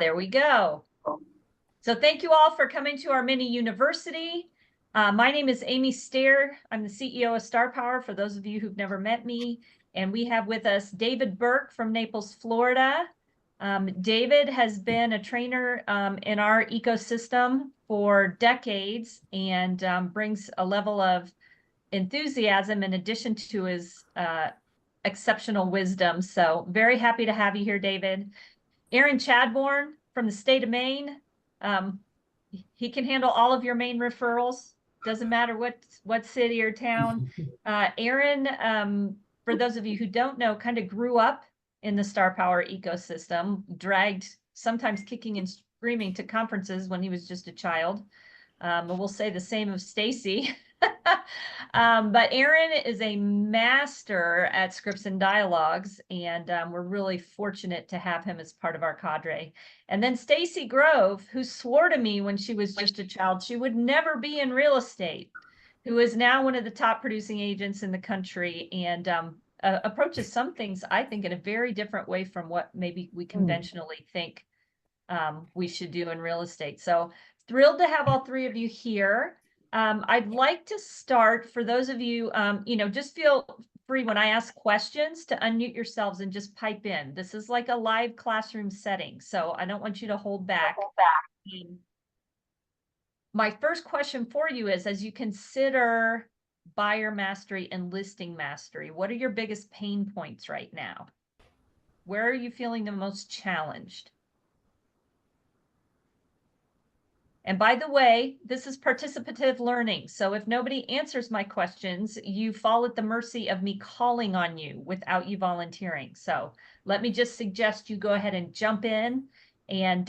There we go. So thank you all for coming to our mini university. My name is Amy Stair. I'm the CEO of Star Power, for those of you who've never met me. And we have with us David Burke from Naples, Florida. David has been a trainer in our ecosystem for decades and brings a level of enthusiasm in addition to his exceptional wisdom. So very happy to have you here, David. Aaron Chadbourne from the state of Maine. He can handle all of your Maine referrals. Doesn't matter what city or town. Aaron, for those of you who don't know, kind of grew up in the Star Power ecosystem, dragged sometimes kicking and screaming to conferences when he was just a child. We'll say the same of Stacy. But Aaron is a master at scripts and dialogues, and we're really fortunate to have him as part of our cadre. And then Stacy Grove, who swore to me when she was just a child she would never be in real estate, who is now one of the top producing agents in the country and approaches some things, I think, in a very different way from what maybe we conventionally think we should do in real estate. So thrilled to have all three of you here. I'd like to start, for those of you, just feel free when I ask questions to unmute yourselves and just pipe in. This is like a live classroom setting, so I don't want you to hold back. My first question for you is, as you consider buyer mastery and listing mastery, what are your biggest pain points right now? Where are you feeling the most challenged? And by the way, this is participative learning. So if nobody answers my questions, you fall at the mercy of me calling on you without you volunteering. So let me just suggest you go ahead and jump in. And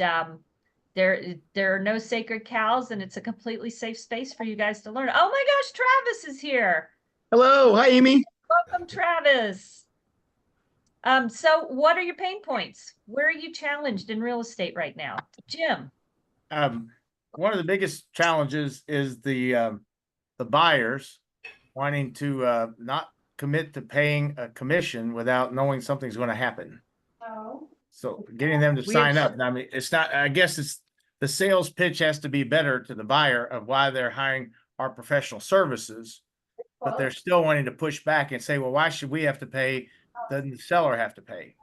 there are no sacred cows, and it's a completely safe space for you guys to learn. Oh my gosh, Travis is here. Hello. Hi, Amy. Welcome, Travis. So what are your pain points? Where are you challenged in real estate right now? Jim. One of the biggest challenges is the buyers wanting to not commit to paying a commission without knowing something's going to happen. Oh. So getting them to sign up. I mean, it's not, I guess it's the sales pitch has to be better to the buyer of why they're hiring our professional services, but they're still wanting to push back and say, well, why should we have to pay? Doesn't the seller have to pay?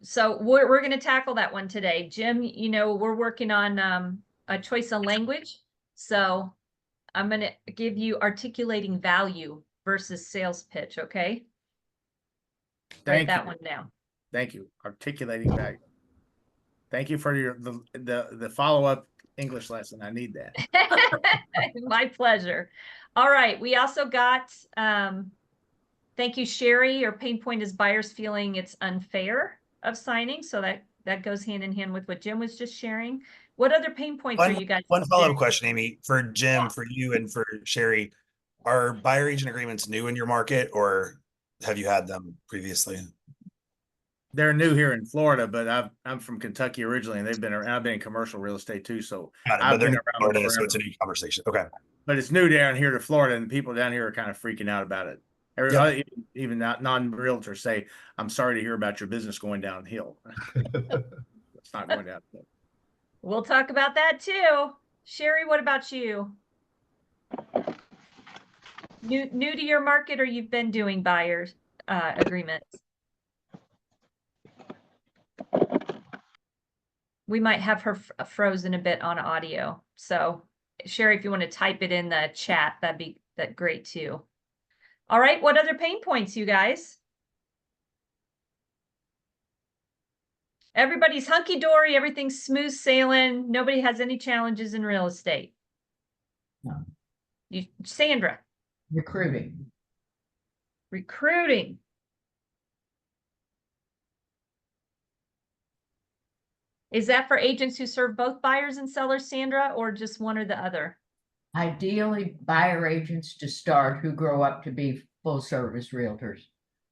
So we're going to tackle that one today. Jim, we're working on a choice of language. So I'm going to give you articulating value versus sales pitch. Okay. Write that one down. Thank you. Articulating value. Thank you for the follow-up English lesson. I need that. My pleasure. All right. We also got, thank you, Sherry. Your pain point is buyers feeling it's unfair of signing. So that goes hand in hand with what Jim was just sharing. What other pain points are you guys? One follow-up question, Amy, for Jim, for you, and for Sherry. Are buyer agent agreements new in your market, or have you had them previously? They're new here in Florida, but I'm from Kentucky originally, and they've been around. I've been in commercial real estate too, so I've been around Florida, so it's a new conversation. Okay, but it's new down here to Florida, and people down here are kind of freaking out about it. Even non-realtors say, "I'm sorry to hear about your business going downhill." It's not going down. We'll talk about that too. Sherry, what about you? New to your market, or you've been doing buyers agreements? We might have her frozen a bit on audio. So Sherry, if you want to type it in the chat, that'd be great too. All right, what other pain points, you guys? Everybody's hunky-dory, everything's smooth sailing. Nobody has any challenges in real estate. No. Sandra. Recruiting. Is that for agents who serve both buyers and sellers, Sandra, or just one or the other? Ideally, buyer agents to start who grow up to be full service realtors.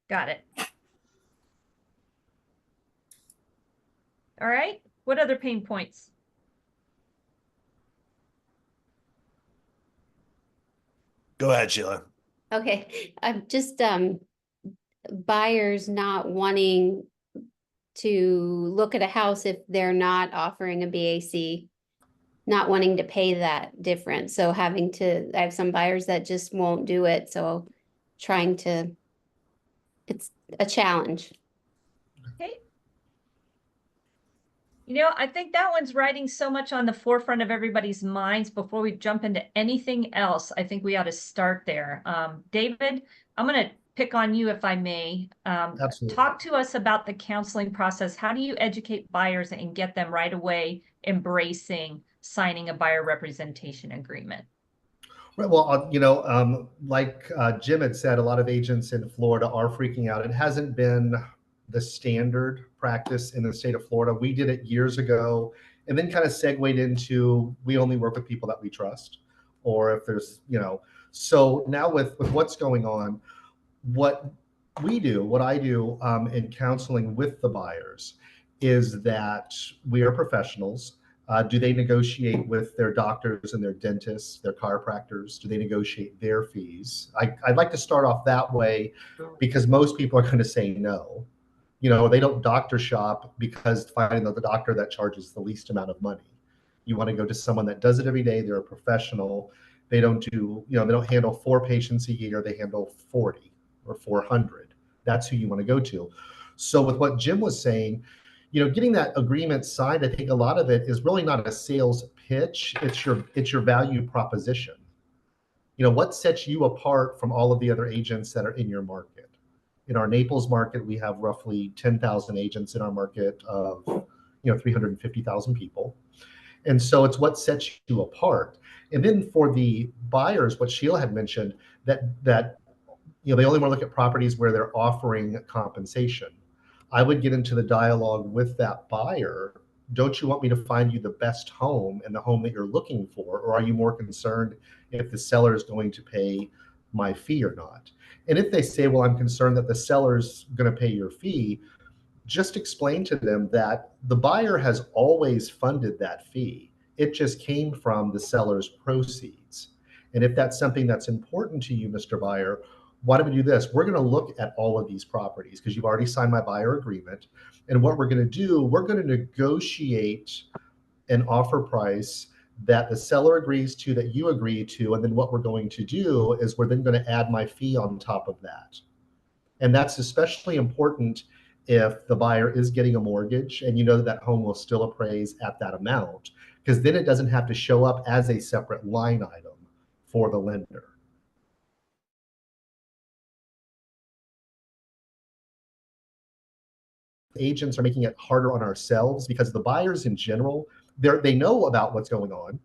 Got it. All right. What other pain points? Go ahead, Sheila. Okay. I'm just buyers not wanting to look at a house if they're not offering a BAC, not wanting to pay that difference. So I have some buyers that just won't do it. So it's a challenge. Okay. I think that one's writing so much on the forefront of everybody's minds. Before we jump into anything else, I think we ought to start there. David, I'm going to pick on you if I may. Absolutely. Talk to us about the counseling process. How do you educate buyers and get them right away embracing signing a buyer representation agreement? Right, well, like Jim had said, a lot of agents in Florida are freaking out. It hasn't been the standard practice in the state of Florida. We did it years ago and then kind of segued into we only work with people that we trust, or if there's, so now with what's going on, what I do in counseling with the buyers is that we are professionals. Do they negotiate with their doctors and their dentists, their chiropractors? Do they negotiate their fees? I'd like to start off that way because most people are going to say no. They don't doctor shop because finding the doctor that charges the least amount of money. You want to go to someone that does it every day. They're a professional. They don't handle 4 patients a year. They handle 40 or 400. That's who you want to go to. So with what Jim was saying, getting that agreement signed, I think a lot of it is really not a sales pitch. It's your value proposition. What sets you apart from all of the other agents that are in your market? In our Naples market, we have roughly 10,000 agents in our market of 350,000 people. And so it's what sets you apart. And then for the buyers, what Sheila had mentioned, that they only want to look at properties where they're offering compensation. I would get into the dialogue with that buyer. Don't you want me to find you the best home and the home that you're looking for? Or are you more concerned if the seller is going to pay my fee or not? And if they say, well, I'm concerned that the seller's going to pay your fee, just explain to them that the buyer has always funded that fee. It just came from the seller's proceeds. And if that's something that's important to you, Mr. Buyer, why don't we do this? We're going to look at all of these properties because you've already signed my buyer agreement. And what we're going to do, we're going to negotiate an offer price that the seller agrees to, that you agree to. And then what we're going to do is we're then going to add my fee on top of that. And that's especially important if the buyer is getting a mortgage and that home will still appraise at that amount, because then it doesn't have to show up as a separate line item for the lender. Agents are making it harder on ourselves because the buyers in general, they know about what's going on.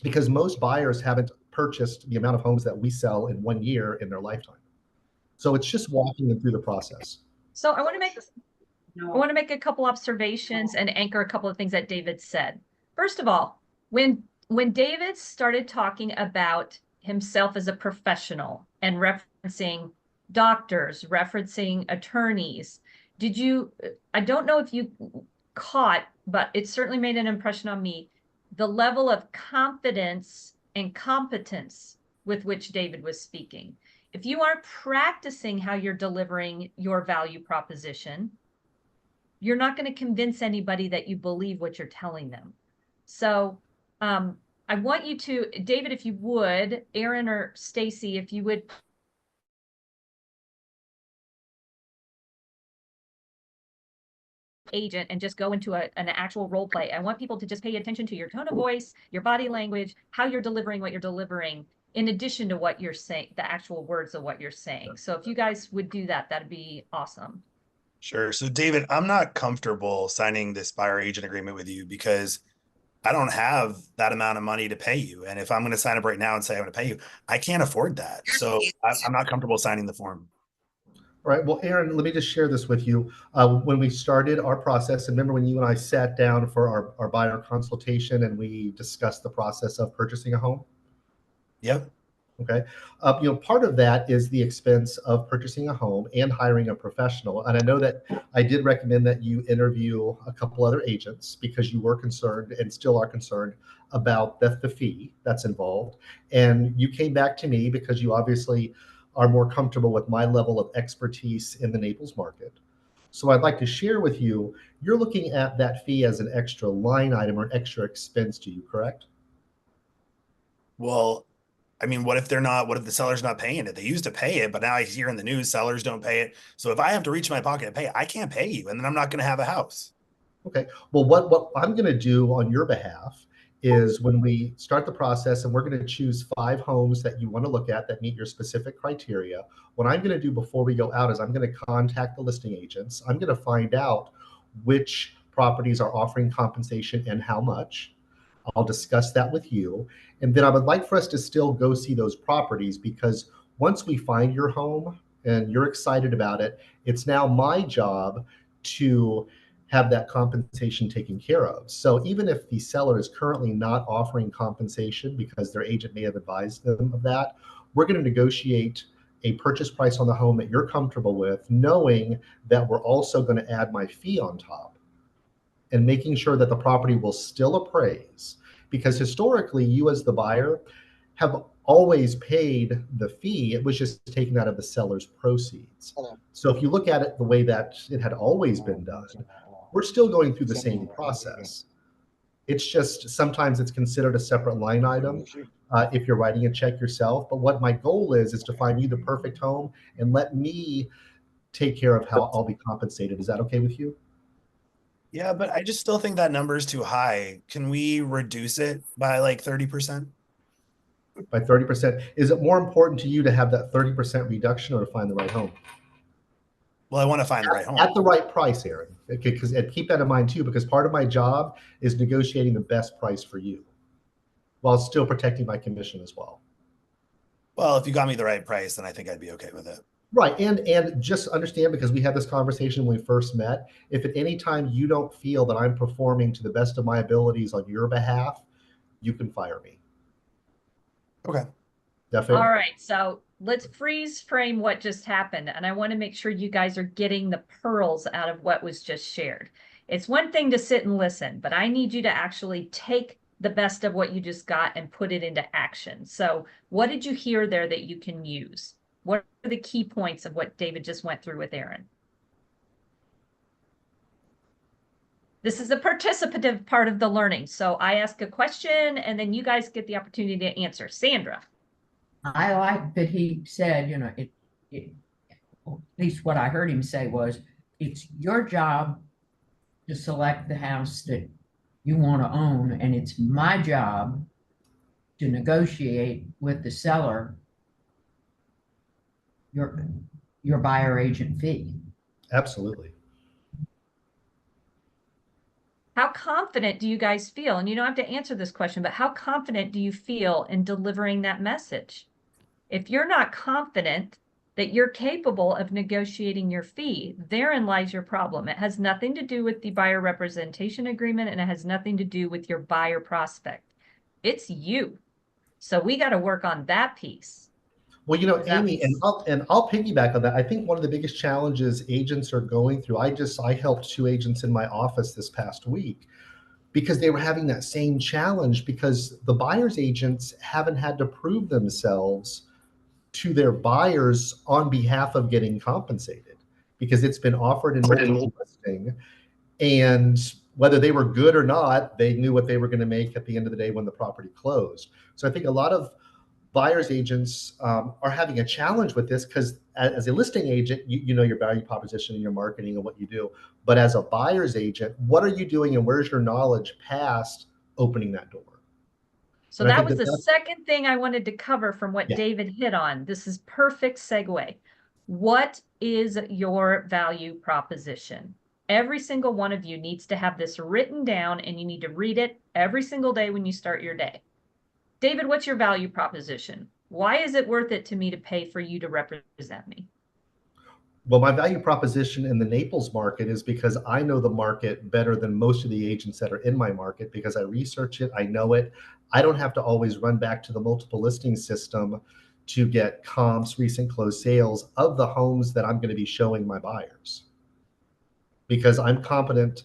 Because most buyers haven't purchased the amount of homes that we sell in 1 year in their lifetime. So it's just walking them through the process. So I want to make a couple observations and anchor a couple of things that David said. First of all, when David started talking about himself as a professional and referencing doctors, referencing attorneys, I don't know if you caught, but it certainly made an impression on me, the level of confidence and competence with which David was speaking. If you aren't practicing how you're delivering your value proposition, you're not going to convince anybody that you believe what you're telling them. So I want you to, David, if you would, Aaron or Stacy, if you would agent and just go into an actual role play. I want people to just pay attention to your tone of voice, your body language, how you're delivering what you're delivering, in addition to what you're saying, the actual words of what you're saying. So if you guys would do that, that'd be awesome. Sure. So David, I'm not comfortable signing this buyer agent agreement with you because I don't have that amount of money to pay you. And if I'm going to sign up right now and say I'm going to pay you, I can't afford that. So I'm not comfortable signing the form. All right. Well, Aaron, let me just share this with you. When we started our process, and remember when you and I sat down for our buyer consultation and we discussed the process of purchasing a home? Yep. Okay. Part of that is the expense of purchasing a home and hiring a professional. And I know that I did recommend that you interview a couple other agents because you were concerned and still are concerned about the fee that's involved. And you came back to me because you obviously are more comfortable with my level of expertise in the Naples market. So I'd like to share with you, you're looking at that fee as an extra line item or extra expense to you, correct? Well, I mean, what if the seller's not paying it? They used to pay it, but now I hear in the news sellers don't pay it. So if I have to reach my pocket and pay it, I can't pay you, and then I'm not going to have a house. Okay. Well, what I'm going to do on your behalf is when we start the process and we're going to choose 5 homes that you want to look at that meet your specific criteria. What I'm going to do before we go out is I'm going to contact the listing agents. I'm going to find out which properties are offering compensation and how much. I'll discuss that with you. And then I would like for us to still go see those properties, because once we find your home and you're excited about it, it's now my job to have that compensation taken care of. So even if the seller is currently not offering compensation because their agent may have advised them of that, we're going to negotiate a purchase price on the home that you're comfortable with, knowing that we're also going to add my fee on top and making sure that the property will still appraise. Because historically, you as the buyer have always paid the fee. It was just taken out of the seller's proceeds. So if you look at it the way that it had always been done, we're still going through the same process. It's just sometimes it's considered a separate line item if you're writing a check yourself. But what my goal is to find you the perfect home and let me take care of how I'll be compensated. Is that okay with you? Yeah, but I just still think that number is too high. Can we reduce it by like 30%? By 30%. Is it more important to you to have that 30% reduction or to find the right home? Well, I want to find the right home. At the right price, Aaron. Okay, because and keep that in mind too, because part of my job is negotiating the best price for you while still protecting my commission as well. Well, if you got me the right price, then I think I'd be okay with it. Right. And just understand, because we had this conversation when we first met, if at any time you don't feel that I'm performing to the best of my abilities on your behalf, you can fire me. Okay. All right, so let's freeze frame what just happened. And I want to make sure you guys are getting the pearls out of what was just shared. It's one thing to sit and listen, but I need you to actually take the best of what you just got and put it into action. So what did you hear there that you can use? What are the key points of what David just went through with Aaron? This is the participative part of the learning. So I ask a question and then you guys get the opportunity to answer. Sandra. I like that he said, you know, at least what I heard him say was, it's your job to select the house that you want to own, and it's my job to negotiate with the seller your buyer agent fee. Absolutely. How confident do you guys feel? And you don't have to answer this question, but how confident do you feel in delivering that message? If you're not confident that you're capable of negotiating your fee, therein lies your problem. It has nothing to do with the buyer representation agreement, and it has nothing to do with your buyer prospect. It's you. So we got to work on that piece. Well, you know, Amy, and I'll piggyback on that. I think one of the biggest challenges agents are going through, I helped 2 agents in my office this past week because they were having that same challenge, because the buyer's agents haven't had to prove themselves to their buyers on behalf of getting compensated, because it's been offered in multiple listing, and whether they were good or not, they knew what they were going to make at the end of the day when the property closed. So I think a lot of buyer's agents are having a challenge with this, because as a listing agent, you know your value proposition and your marketing and what you do. But as a buyer's agent, what are you doing and where's your knowledge past opening that door? So that was the second thing I wanted to cover from what David hit on. This is perfect segue. What is your value proposition? Every single one of you needs to have this written down, and you need to read it every single day when you start your day. David, what's your value proposition? Why is it worth it to me to pay for you to represent me? Well, my value proposition in the Naples market is because I know the market better than most of the agents that are in my market, because I research it, I know it. I don't have to always run back to the multiple listing system to get comps, recent closed sales of the homes that I'm going to be showing my buyers, because I'm competent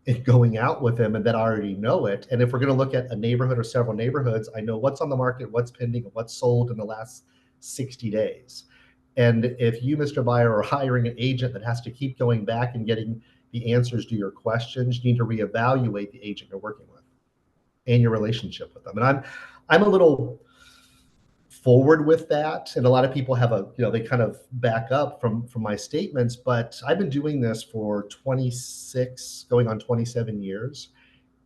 in going out with them and that I already know it. And if we're going to look at a neighborhood or several neighborhoods, I know what's on the market, what's pending, and what's sold in the last 60 days. And if you, Mr. Buyer, are hiring an agent that has to keep going back and getting the answers to your questions, you need to reevaluate the agent you're working with and your relationship with them. And I'm a little forward with that, and a lot of people have they kind of back up from my statements, but I've been doing this for 26 going on 27 years,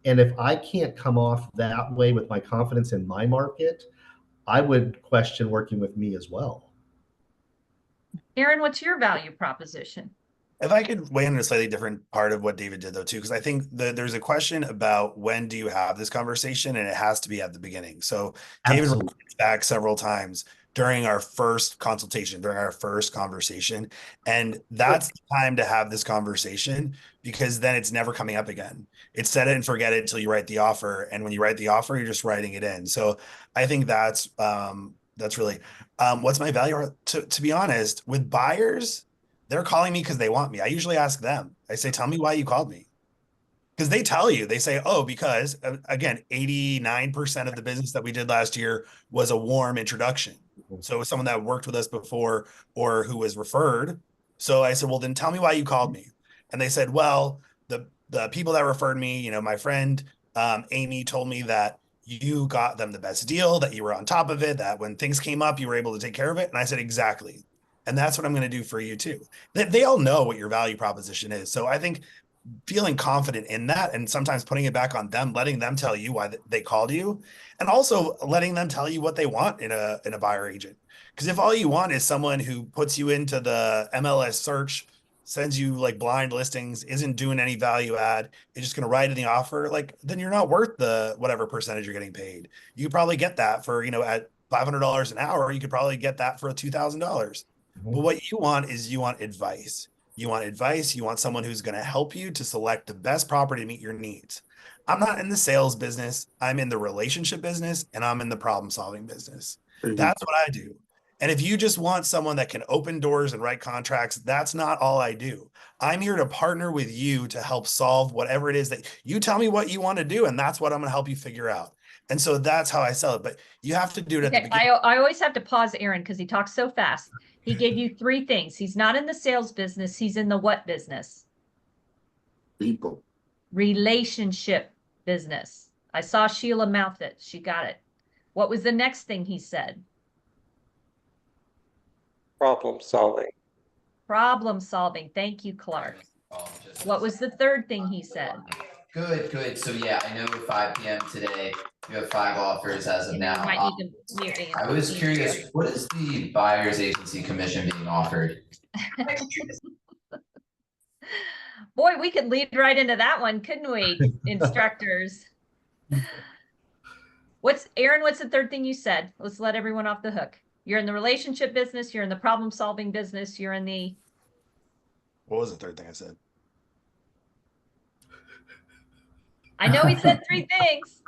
and if I can't come off that way with my confidence in my market, I would question working with me as well. Aaron, what's your value proposition? If I could weigh in a slightly different part of what David did though, too, because I think there's a question about when do you have this conversation, and it has to be at the beginning. So David Absolutely. back several times during our first consultation, during our first conversation, and that's the time to have this conversation, because then it's never coming up again. It's set it and forget it until you write the offer, and when you write the offer, you're just writing it in. So I think that's really what's my value. To be honest, with buyers, they're calling me because they want me. I usually ask them. I say, tell me why you called me. Because they tell you, they say, oh, because again, 89% of the business that we did last year was a warm introduction. So it was someone that worked with us before or who was referred. So I said, well, then tell me why you called me. And they said, well, the people that referred me, you know, my friend Amy told me that you got them the best deal, that you were on top of it, that when things came up, you were able to take care of it. And I said, exactly. And that's what I'm going to do for you too. They all know what your value proposition is. So I think feeling confident in that, and sometimes putting it back on them, letting them tell you why they called you, and also letting them tell you what they want in a buyer agent. Because if all you want is someone who puts you into the MLS search, sends you like blind listings, isn't doing any value add, is just going to write in the offer, like, then you're not worth the whatever percentage you're getting paid. You probably get that for, at $500 an hour, you could probably get that for $2,000. But what you want is you want advice. You want advice. You want someone who's going to help you to select the best property to meet your needs. I'm not in the sales business. I'm in the relationship business, and I'm in the problem solving business. That's what I do. And if you just want someone that can open doors and write contracts, that's not all I do. I'm here to partner with you to help solve whatever it is that you tell me what you want to do. And that's what I'm going to help you figure out. And so that's how I sell it. But you have to do it at the beginning. I always have to pause Aaron because he talks so fast. He gave you 3 things. He's not in the sales business. He's in the what business? People. Relationship business. I saw Sheila mouth it. She got it. What was the next thing he said? Problem solving. Problem solving. Thank you, Clark. What was the third thing he said? Good. So yeah, I know 5 p.m. today, you have 5 offers as of now. Might need to mute Aaron. I was curious, what is the buyer's agency commission being offered? Boy, we could lead right into that one, couldn't we, instructors? Aaron, what's the third thing you said? Let's let everyone off the hook. You're in the relationship business, you're in the problem solving business, you're in the... What was the third thing I said? I know he said 3 things.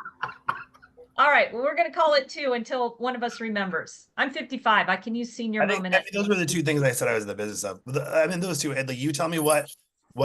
All right, well, we're going to call it 2 until one of us remembers. I'm 55. I can use senior moment. Those were the 2 things I said I was in the business of. I mean, those 2, like, you tell me what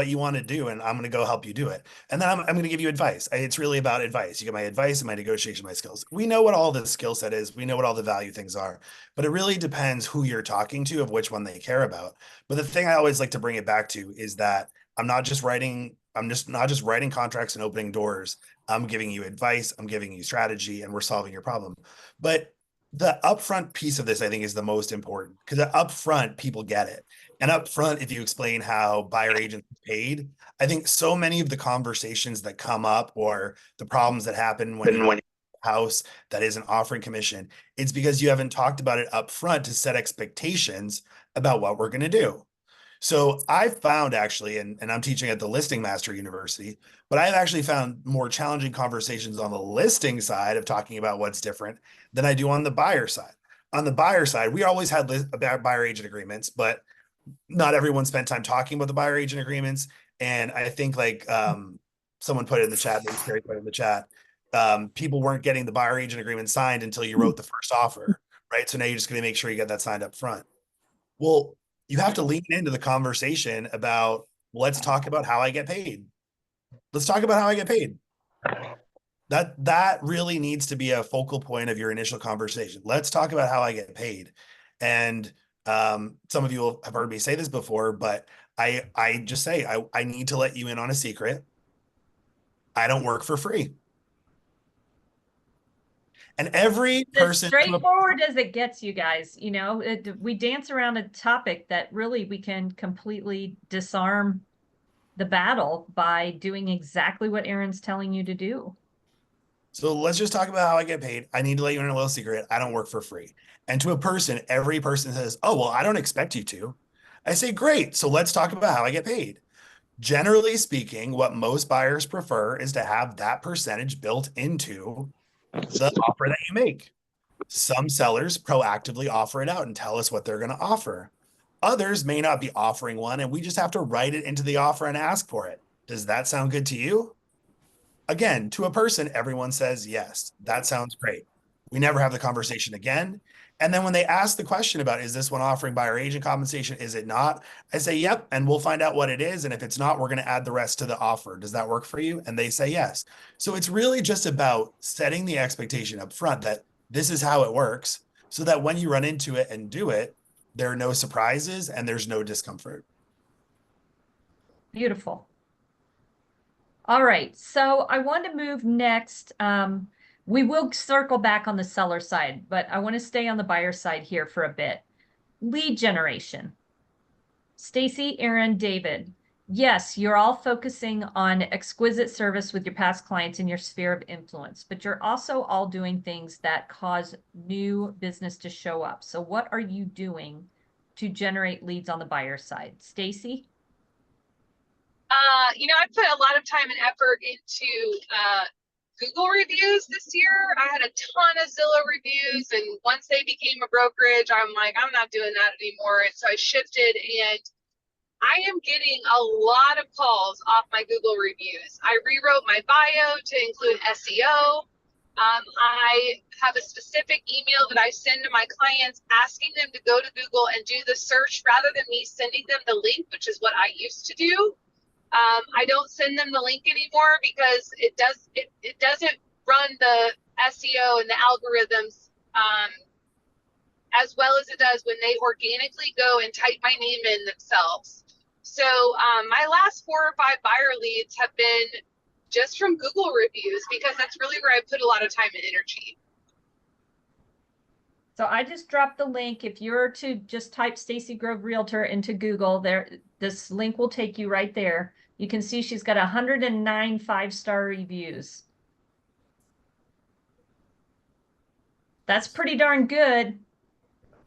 you want to do, and I'm going to go help you do it. And then I'm going to give you advice. It's really about advice. You get my advice and my negotiation, my skills. We know what all the skill set is. We know what all the value things are, but it really depends who you're talking to, of which one they care about. But the thing I always like to bring it back to is that I'm not just writing contracts and opening doors. I'm giving you advice, I'm giving you strategy, and we're solving your problem. But the upfront piece of this, I think, is the most important, because upfront people get it. And upfront, if you explain how buyer agents paid, I think so many of the conversations that come up, or the problems that happen when you house that isn't offering commission, it's because you haven't talked about it upfront to set expectations about what we're going to do. So I've found actually, and I'm teaching at the Listing Master University, but I've actually found more challenging conversations on the listing side of talking about what's different than I do on the buyer side. On the buyer side, we always had buyer agent agreements, but not everyone spent time talking about the buyer agent agreements. And I think, like someone put it in the chat, maybe Terry put it in the chat, people weren't getting the buyer agent agreement signed until you wrote the first offer, right? So now you're just going to make sure you get that signed up front. Well, you have to lean into the conversation about, let's talk about how I get paid. Let's talk about how I get paid. That really needs to be a focal point of your initial conversation. Let's talk about how I get paid. And Some of you will have heard me say this before, but I just say, I need to let you in on a secret. I don't work for free. And every As person. straightforward as it gets, you guys, you know, we dance around a topic that really we can completely disarm the battle by doing exactly what Aaron's telling you to do. So let's just talk about how I get paid. I need to let you in a little secret. I don't work for free. And to a person, every person says, oh, well, I don't expect you to. I say, great. So let's talk about how I get paid. Generally speaking, what most buyers prefer is to have that percentage built into the offer that you make. Some sellers proactively offer it out and tell us what they're going to offer. Others may not be offering one, and we just have to write it into the offer and ask for it. Does that sound good to you? Again, to a person, everyone says, yes, that sounds great. We never have the conversation again. And then when they ask the question about, is this one offering buyer agent compensation? Is it not? I say, yep. And we'll find out what it is. And if it's not, we're going to add the rest to the offer. Does that work for you? And they say, yes. So it's really just about setting the expectation up front that this is how it works, so that when you run into it and do it, there are no surprises and there's no discomfort. Beautiful. All right, so I want to move next. We will circle back on the seller side, but I want to stay on the buyer side here for a bit. Lead generation. Stacy, Aaron, David. Yes, you're all focusing on exquisite service with your past clients in your sphere of influence, but you're also all doing things that cause new business to show up. So what are you doing to generate leads on the buyer side? Stacy? I put a lot of time and effort into Google reviews this year. I had a ton of Zillow reviews, and once they became a brokerage, I'm like, I'm not doing that anymore. And so I shifted, and I am getting a lot of calls off my Google reviews. I rewrote my bio to include SEO. I have a specific email that I send to my clients asking them to go to Google and do the search rather than me sending them the link, which is what I used to do. I don't send them the link anymore because it doesn't run the SEO and the algorithms as well as it does when they organically go and type my name in themselves. So my last 4 or 5 buyer leads have been just from Google reviews, because that's really where I put a lot of time and energy. So I just dropped the link. If you're to just type Stacy Grove Realtor into Google, this link will take you right there. You can see she's got 109 5-star reviews. That's pretty darn good.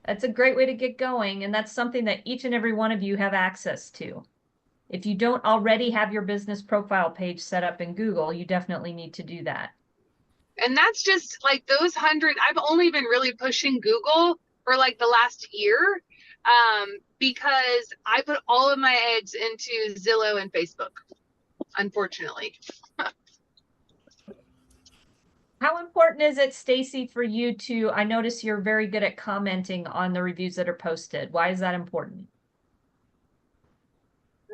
That's a great way to get going. And that's something that each and every one of you have access to. If you don't already have your business profile page set up in Google, you definitely need to do that. And that's just like those 100. I've only been really pushing Google for like the last year because I put all of my eggs into Zillow and Facebook, unfortunately. How important is it, Stacy, for you to, I notice you're very good at commenting on the reviews that are posted. Why is that important?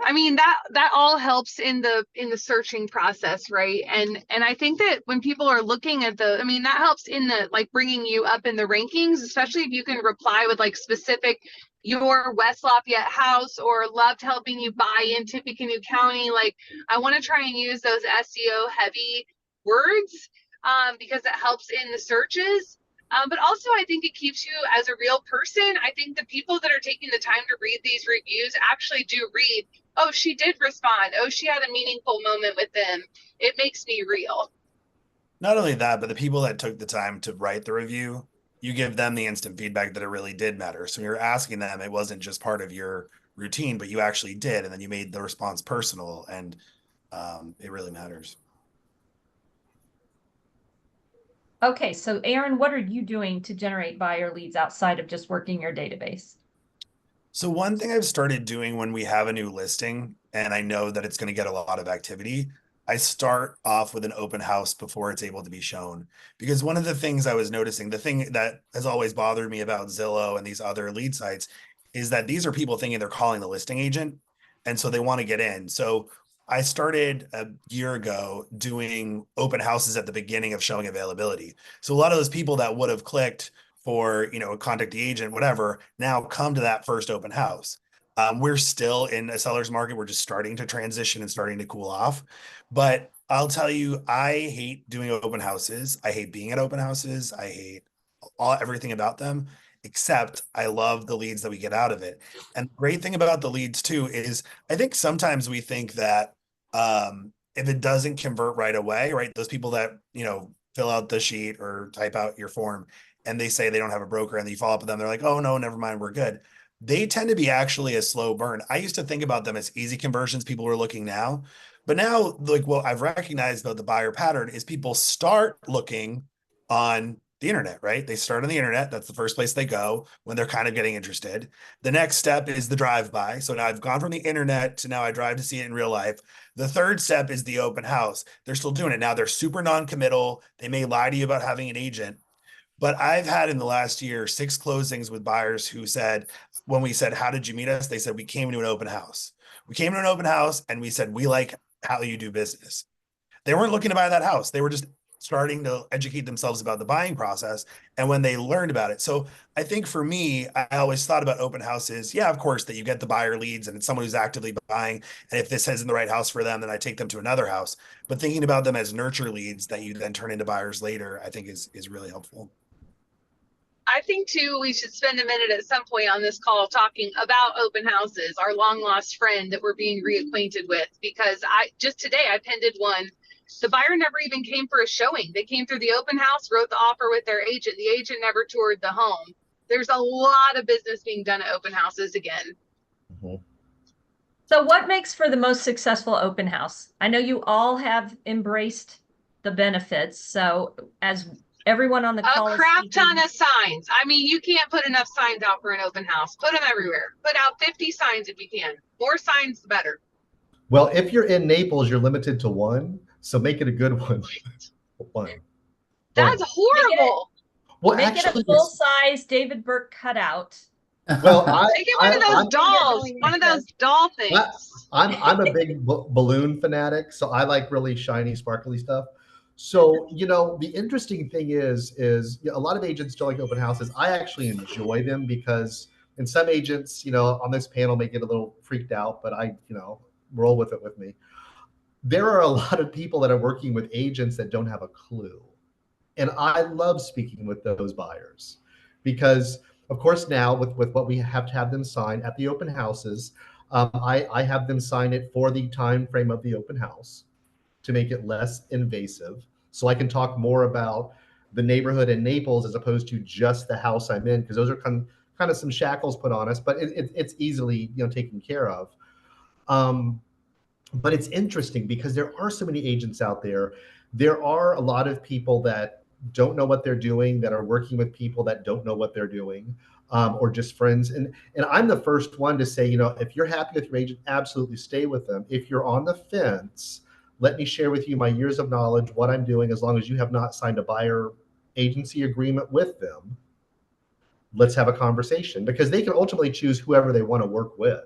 I mean, that all helps in the searching process, right? And I think that when people are looking at that helps in the like bringing you up in the rankings, especially if you can reply with like specific your West Lafayette house or loved helping you buy in Tippecanoe County. Like I want to try and use those SEO heavy words because it helps in the searches. But also, I think it keeps you as a real person. I think the people that are taking the time to read these reviews actually do read, oh, she did respond. Oh, she had a meaningful moment with them. It makes me real. Not only that, but the people that took the time to write the review, you give them the instant feedback that it really did matter. So you're asking them, it wasn't just part of your routine, but you actually did. And then you made the response personal, and it really matters. Okay, so Aaron, what are you doing to generate buyer leads outside of just working your database? So one thing I've started doing when we have a new listing, and I know that it's going to get a lot of activity, I start off with an open house before it's able to be shown. Because one of the things I was noticing, the thing that has always bothered me about Zillow and these other lead sites, is that these are people thinking they're calling the listing agent, and so they want to get in. So I started a year ago doing open houses at the beginning of showing availability. So a lot of those people that would have clicked for, contact the agent, whatever, now come to that first open house. We're still in a seller's market. We're just starting to transition and starting to cool off. But I'll tell you, I hate doing open houses. I hate being at open houses. I hate everything about them, except I love the leads that we get out of it. And the great thing about the leads too is I think sometimes we think that if it doesn't convert right away, right? Those people that, fill out the sheet or type out your form and they say they don't have a broker and you follow up with them, they're like, oh no, never mind, we're good. They tend to be actually a slow burn. I used to think about them as easy conversions. People were looking now, but now like what I've recognized about the buyer pattern is people start looking on the internet, right? They start on the internet. That's the first place they go when they're kind of getting interested. The next step is the drive-by. So now I've gone from the internet to now I drive to see it in real life. The third step is the open house. They're still doing it. Now they're super non-committal. They may lie to you about having an agent. But I've had in the last year 6 closings with buyers who said, when we said, how did you meet us? They said, we came to an open house. We came to an open house and we said, we like how you do business. They weren't looking to buy that house. They were just starting to educate themselves about the buying process. And when they learned about it. So I think for me, I always thought about open houses. Yeah, of course, that you get the buyer leads and it's someone who's actively buying. And if this isn't the right house for them, then I take them to another house. But thinking about them as nurture leads that you then turn into buyers later, I think is really helpful. I think too, we should spend a minute at some point on this call talking about open houses, our long lost friend that we're being reacquainted with, because just today I pended one. The buyer never even came for a showing. They came through the open house, wrote the offer with their agent. The agent never toured the home. There's a lot of business being done at open houses again. Mhm. So what makes for the most successful open house? I know you all have embraced the benefits. So as everyone on the call A is crap speaking, ton of signs. I mean, you can't put enough signs out for an open house. Put them everywhere. Put out 50 signs if you can. More signs, the better. Well, if you're in Naples, you're limited to one, so make it a good one. One. That's horrible. Well, make it a actually, full-size David Burke cutout. well, Make it one of those dolls, I'm- one of those doll things. I'm a big balloon fanatic, so I like really shiny, sparkly stuff. So, the interesting thing is a lot of agents don't like open houses. I actually enjoy them because, and some agents, on this panel may get a little freaked out, but I, roll with it with me. There are a lot of people that are working with agents that don't have a clue. And I love speaking with those buyers because, of course, now with what we have to have them sign at the open houses, I have them sign it for the time frame of the open house to make it less invasive. So I can talk more about the neighborhood in Naples as opposed to just the house I'm in, because those are kind of some shackles put on us, but it's easily taken care of. But it's interesting because there are so many agents out there. There are a lot of people that don't know what they're doing, that are working with people that don't know what they're doing, or just friends. And I'm the first one to say, if you're happy with your agent, absolutely stay with them. If you're on the fence, let me share with you my years of knowledge, what I'm doing, as long as you have not signed a buyer agency agreement with them. Let's have a conversation, because they can ultimately choose whoever they want to work with.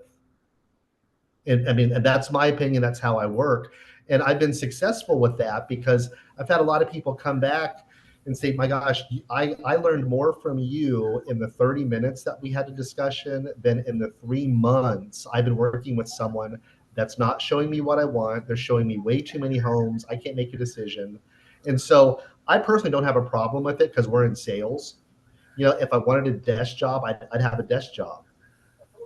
And I mean, and that's my opinion. That's how I work. And I've been successful with that because I've had a lot of people come back and say, my gosh, I learned more from you in the 30 minutes that we had a discussion than in the 3 months I've been working with someone that's not showing me what I want. They're showing me way too many homes. I can't make a decision. And so I personally don't have a problem with it because we're in sales. If I wanted a desk job, I'd have a desk job,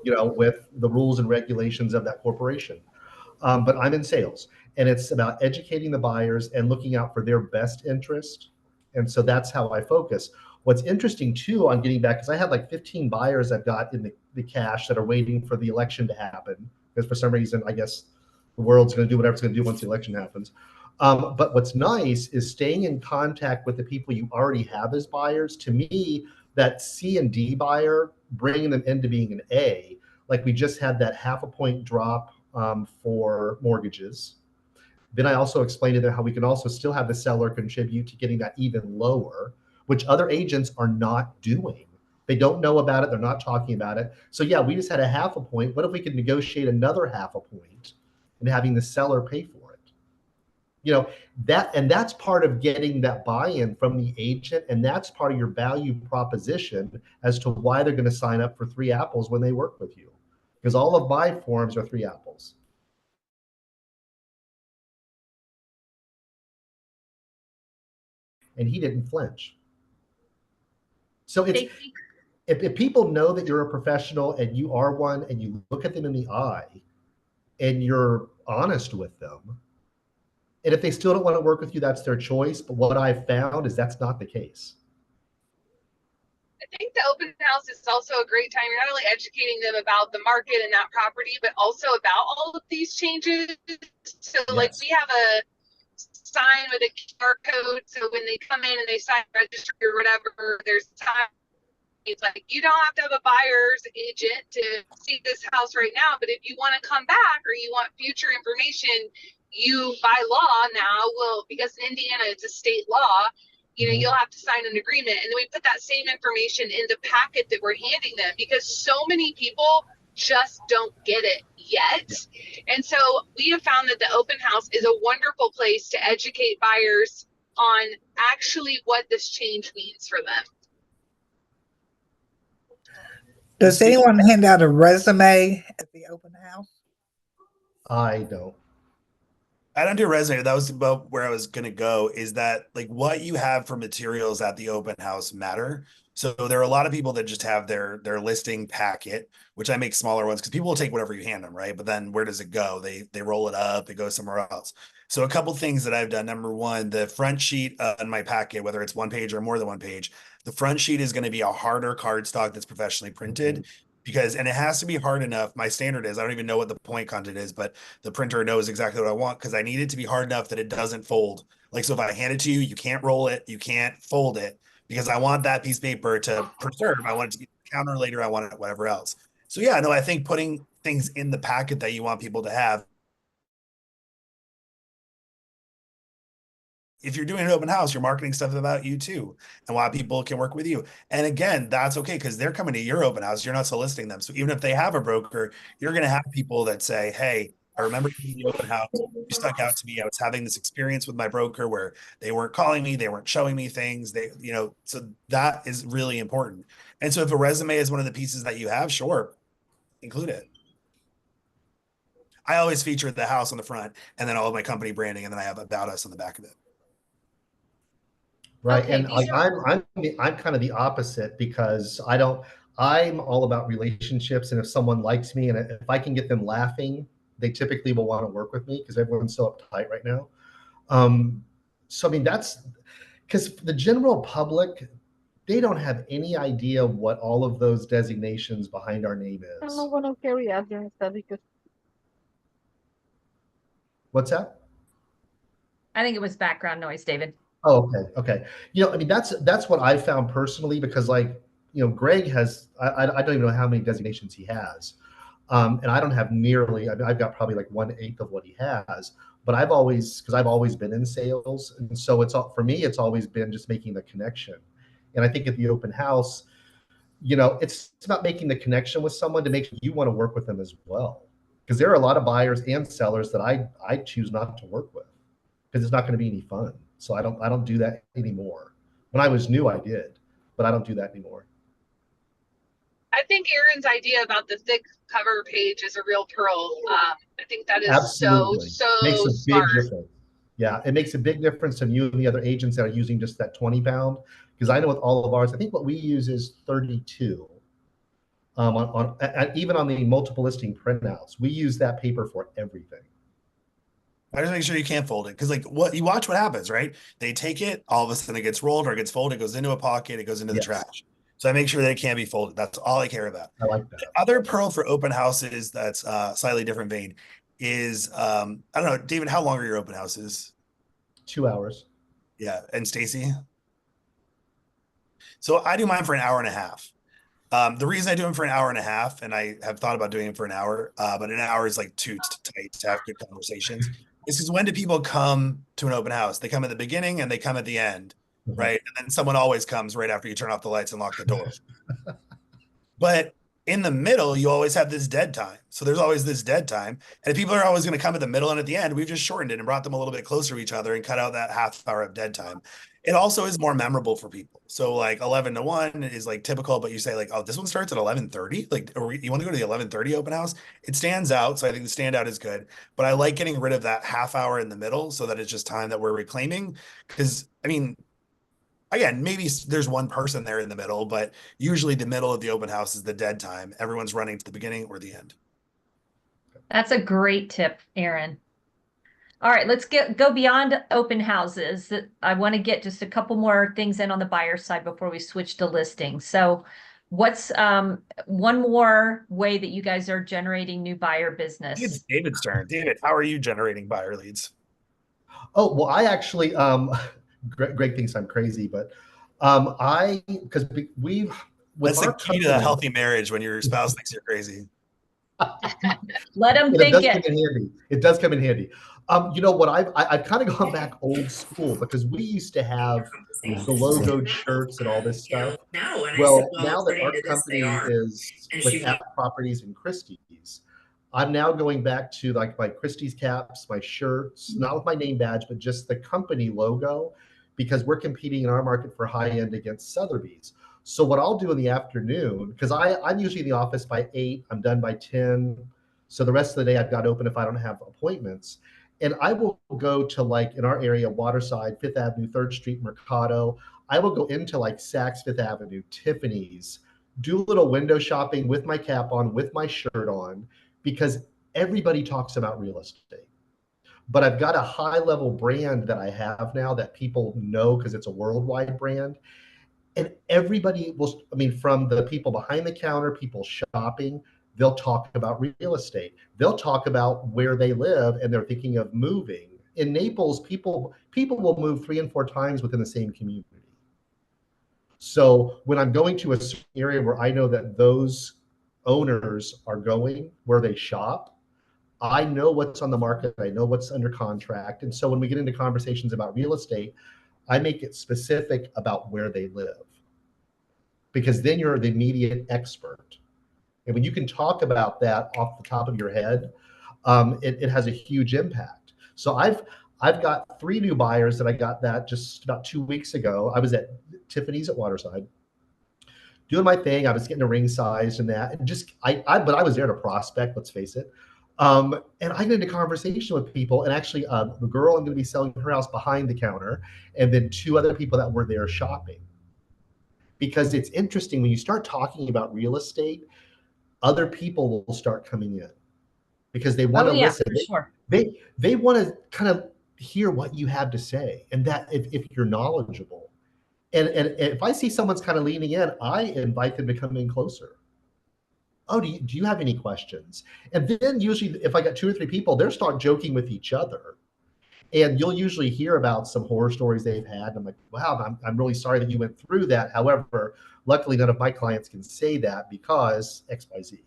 with the rules and regulations of that corporation. But I'm in sales, and it's about educating the buyers and looking out for their best interest. And so that's how I focus. What's interesting too, on getting back, because I had like 15 buyers I've got in the cash that are waiting for the election to happen, because for some reason, I guess the world's going to do whatever it's going to do once the election happens. But what's nice is staying in contact with the people you already have as buyers. To me, that C and D buyer, bringing them into being an A, like we just had that 0.5 point drop for mortgages. Then I also explained to them how we can also still have the seller contribute to getting that even lower, which other agents are not doing. They don't know about it. They're not talking about it. So yeah, we just had a 0.5 point. What if we could negotiate another 0.5 point and having the seller pay for it? that's part of getting that buy-in from the agent, and that's part of your value proposition as to why they're going to sign up for 3 apples when they work with you, because all of my forms are 3 apples. And he didn't flinch. So if people know that you're a professional and you are one, and you look at them in the eye and you're honest with them, and if they still don't want to work with you, that's their choice. But what I've found is that's not the case. I think the open house is also a great time. You're not only educating them about the market and that property, but also about all of these changes. So like we have a sign with a QR code. So when they come in and they sign registry or whatever, there's time. It's like, you don't have to have a buyer's agent to see this house right now, but if you want to come back or you want future information, you by law now will, because in Indiana it's a state law, you'll have to sign an agreement. And then we put that same information in the packet that we're handing them, because so many people just don't get it yet. And so we have found that the open house is a wonderful place to educate buyers on actually what this change means for them. Does anyone hand out a resume at the open house? I don't. I don't do a resume. That was about where I was going to go, is that like what you have for materials at the open house matter. So there are a lot of people that just have their listing packet, which I make smaller ones because people will take whatever you hand them, right? But then where does it go? They roll it up, it goes somewhere else. So a couple things that I've done. Number one, the front sheet on my packet, whether it's 1 page or more than 1 page, the front sheet is going to be a harder cardstock that's professionally printed. Because, and it has to be hard enough. My standard is, I don't even know what the point content is, but the printer knows exactly what I want, because I need it to be hard enough that it doesn't fold. Like, so if I hand it to you, you can't roll it, you can't fold it, because I want that piece of paper to preserve. I want it to be counter later. I want it whatever else. So yeah, no, I think putting things in the packet that you want people to have. If you're doing an open house, you're marketing stuff about you too, and why people can work with you. And again, that's okay, because they're coming to your open house. You're not soliciting them. So even if they have a broker, you're going to have people that say, hey, I remember the open house. You stuck out to me. I was having this experience with my broker where they weren't calling me, they weren't showing me things. So that is really important. And so if a resume is one of the pieces that you have, sure, include it. I always feature the house on the front and then all of my company branding, and then I have about us on the back of it. Right. Okay, And like I'm kind of the opposite, because I'm all about relationships. And if someone likes me and if I can get them laughing, they typically will want to work with me, because everyone's so uptight right now. So I mean, that's because the general public, they don't have any idea what all of those designations behind our name is. What's that? I think it was background noise, David. Oh, okay. I mean, that's what I found personally, because Greg has, I don't even know how many designations he has. And I don't have nearly, I mean, I've got probably like 1/8 of what he has, but because I've always been in sales. And so for me, it's always been just making the connection. And I think at the open house, it's about making the connection with someone to make sure you want to work with them as well. Because there are a lot of buyers and sellers that I choose not to work with, because it's not going to be any fun. So I don't do that anymore. When I was new, I did, but I don't do that anymore. I think Aaron's idea about the thick cover page is a real pearl. I think that is Absolutely. so Makes a smart. big difference. Yeah, it makes a big difference to you and the other agents that are using just that 20 pound. Because I know with all of ours, I think what we use is 32. Even on the multiple listing printouts, we use that paper for everything. I just make sure you can't fold it, because you watch what happens, right? They take it, all of a sudden it gets rolled or it gets folded, it goes into a pocket, it goes into the trash. So I make sure that it can't be folded. That's all I care about. I like that. The other pearl for open houses that's slightly different vein is I don't know, David, how long are your open houses? 2 hours. Yeah, and Stacy? So I do mine for an hour and a half. The reason I do them for an hour and a half, and I have thought about doing it for an hour, but an hour is like too tight to have good conversations, is because when do people come to an open house? They come at the beginning and they come at the end, right? And then someone always comes right after you turn off the lights and lock the door. But In the middle, you always have this dead time. So there's always this dead time. And if people are always going to come at the middle and at the end, we've just shortened it and brought them a little bit closer to each other and cut out that half hour of dead time. It also is more memorable for people. So like 11 to 1 is like typical, but you say like, oh, this one starts at 11:30. Like, or you want to go to the 11:30 open house? It stands out. So I think the standout is good, but I like getting rid of that half hour in the middle so that it's just time that we're reclaiming. Because I mean, again, maybe there's one person there in the middle, but usually the middle of the open house is the dead time. Everyone's running to the beginning or the end. That's a great tip, Aaron. All right, let's go beyond open houses. I want to get just a couple more things in on the buyer side before we switch to listings. So what's one more way that you guys are generating new buyer business? It's David's turn. David, how are you generating buyer leads? Oh, well, I actually, Greg thinks I'm crazy, but because we've, with That's the our key to a company, healthy marriage when your spouse thinks you're crazy. Let them it think does it. come in handy. It does come in handy. You know what? I've kind of gone back old school because we used to have the logoed shirts and all this stuff. Well, now that our company is with App Properties and Christie's, I'm now going back to like my Christie's caps, my shirts, not with my name badge, but just the company logo, because we're competing in our market for high end against Sotheby's. So what I'll do in the afternoon, because I'm usually in the office by 8, I'm done by 10. So the rest of the day I've got open if I don't have appointments. And I will go to, like, in our area, Waterside, Fifth Avenue, 3rd Street, Mercado. I will go into like Saks Fifth Avenue, Tiffany's, do a little window shopping with my cap on, with my shirt on, because everybody talks about real estate. But I've got a high level brand that I have now that people know because it's a worldwide brand. And everybody will, I mean, from the people behind the counter, people shopping, they'll talk about real estate. They'll talk about where they live and they're thinking of moving. In Naples, people will move 3 and 4 times within the same community. So when I'm going to a certain area where I know that those owners are going, where they shop, I know what's on the market, I know what's under contract. And so when we get into conversations about real estate, I make it specific about where they live, because then you're the immediate expert. And when you can talk about that off the top of your head, it has a huge impact. So I've got 3 new buyers that I got that just about 2 weeks ago. I was at Tiffany's at Waterside doing my thing. I was getting a ring size and that, and just but I was there to prospect, let's face it. And I get into conversation with people, and actually the girl I'm going to be selling her house behind the counter, and then 2 other people that were there shopping. Because it's interesting when you start talking about real estate, other people will start coming in because they want to listen. For sure. They want to kind of hear what you have to say, and that if you're knowledgeable. And if I see someone's kind of leaning in, I invite them to come in closer. Oh, do you have any questions? And then usually if I got 2 or 3 people, they'll start joking with each other. And you'll usually hear about some horror stories they've had. And I'm like, wow, I'm really sorry that you went through that. However, luckily none of my clients can say that because XYZ.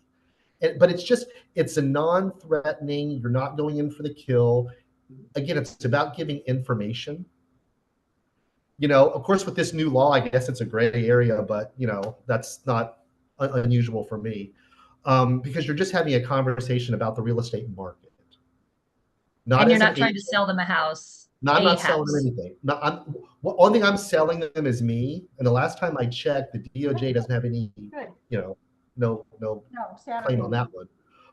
But it's a non-threatening, you're not going in for the kill. Again, it's about giving information. You know, of course, with this new law, I guess it's a gray area, but you know, that's not unusual for me. Because you're just having a conversation about the real estate market. And you're not trying to sell them a house. No, I'm not selling them anything. No, only thing I'm selling them is me. And the last time I checked, the DOJ doesn't have any, you know, no claim on that one.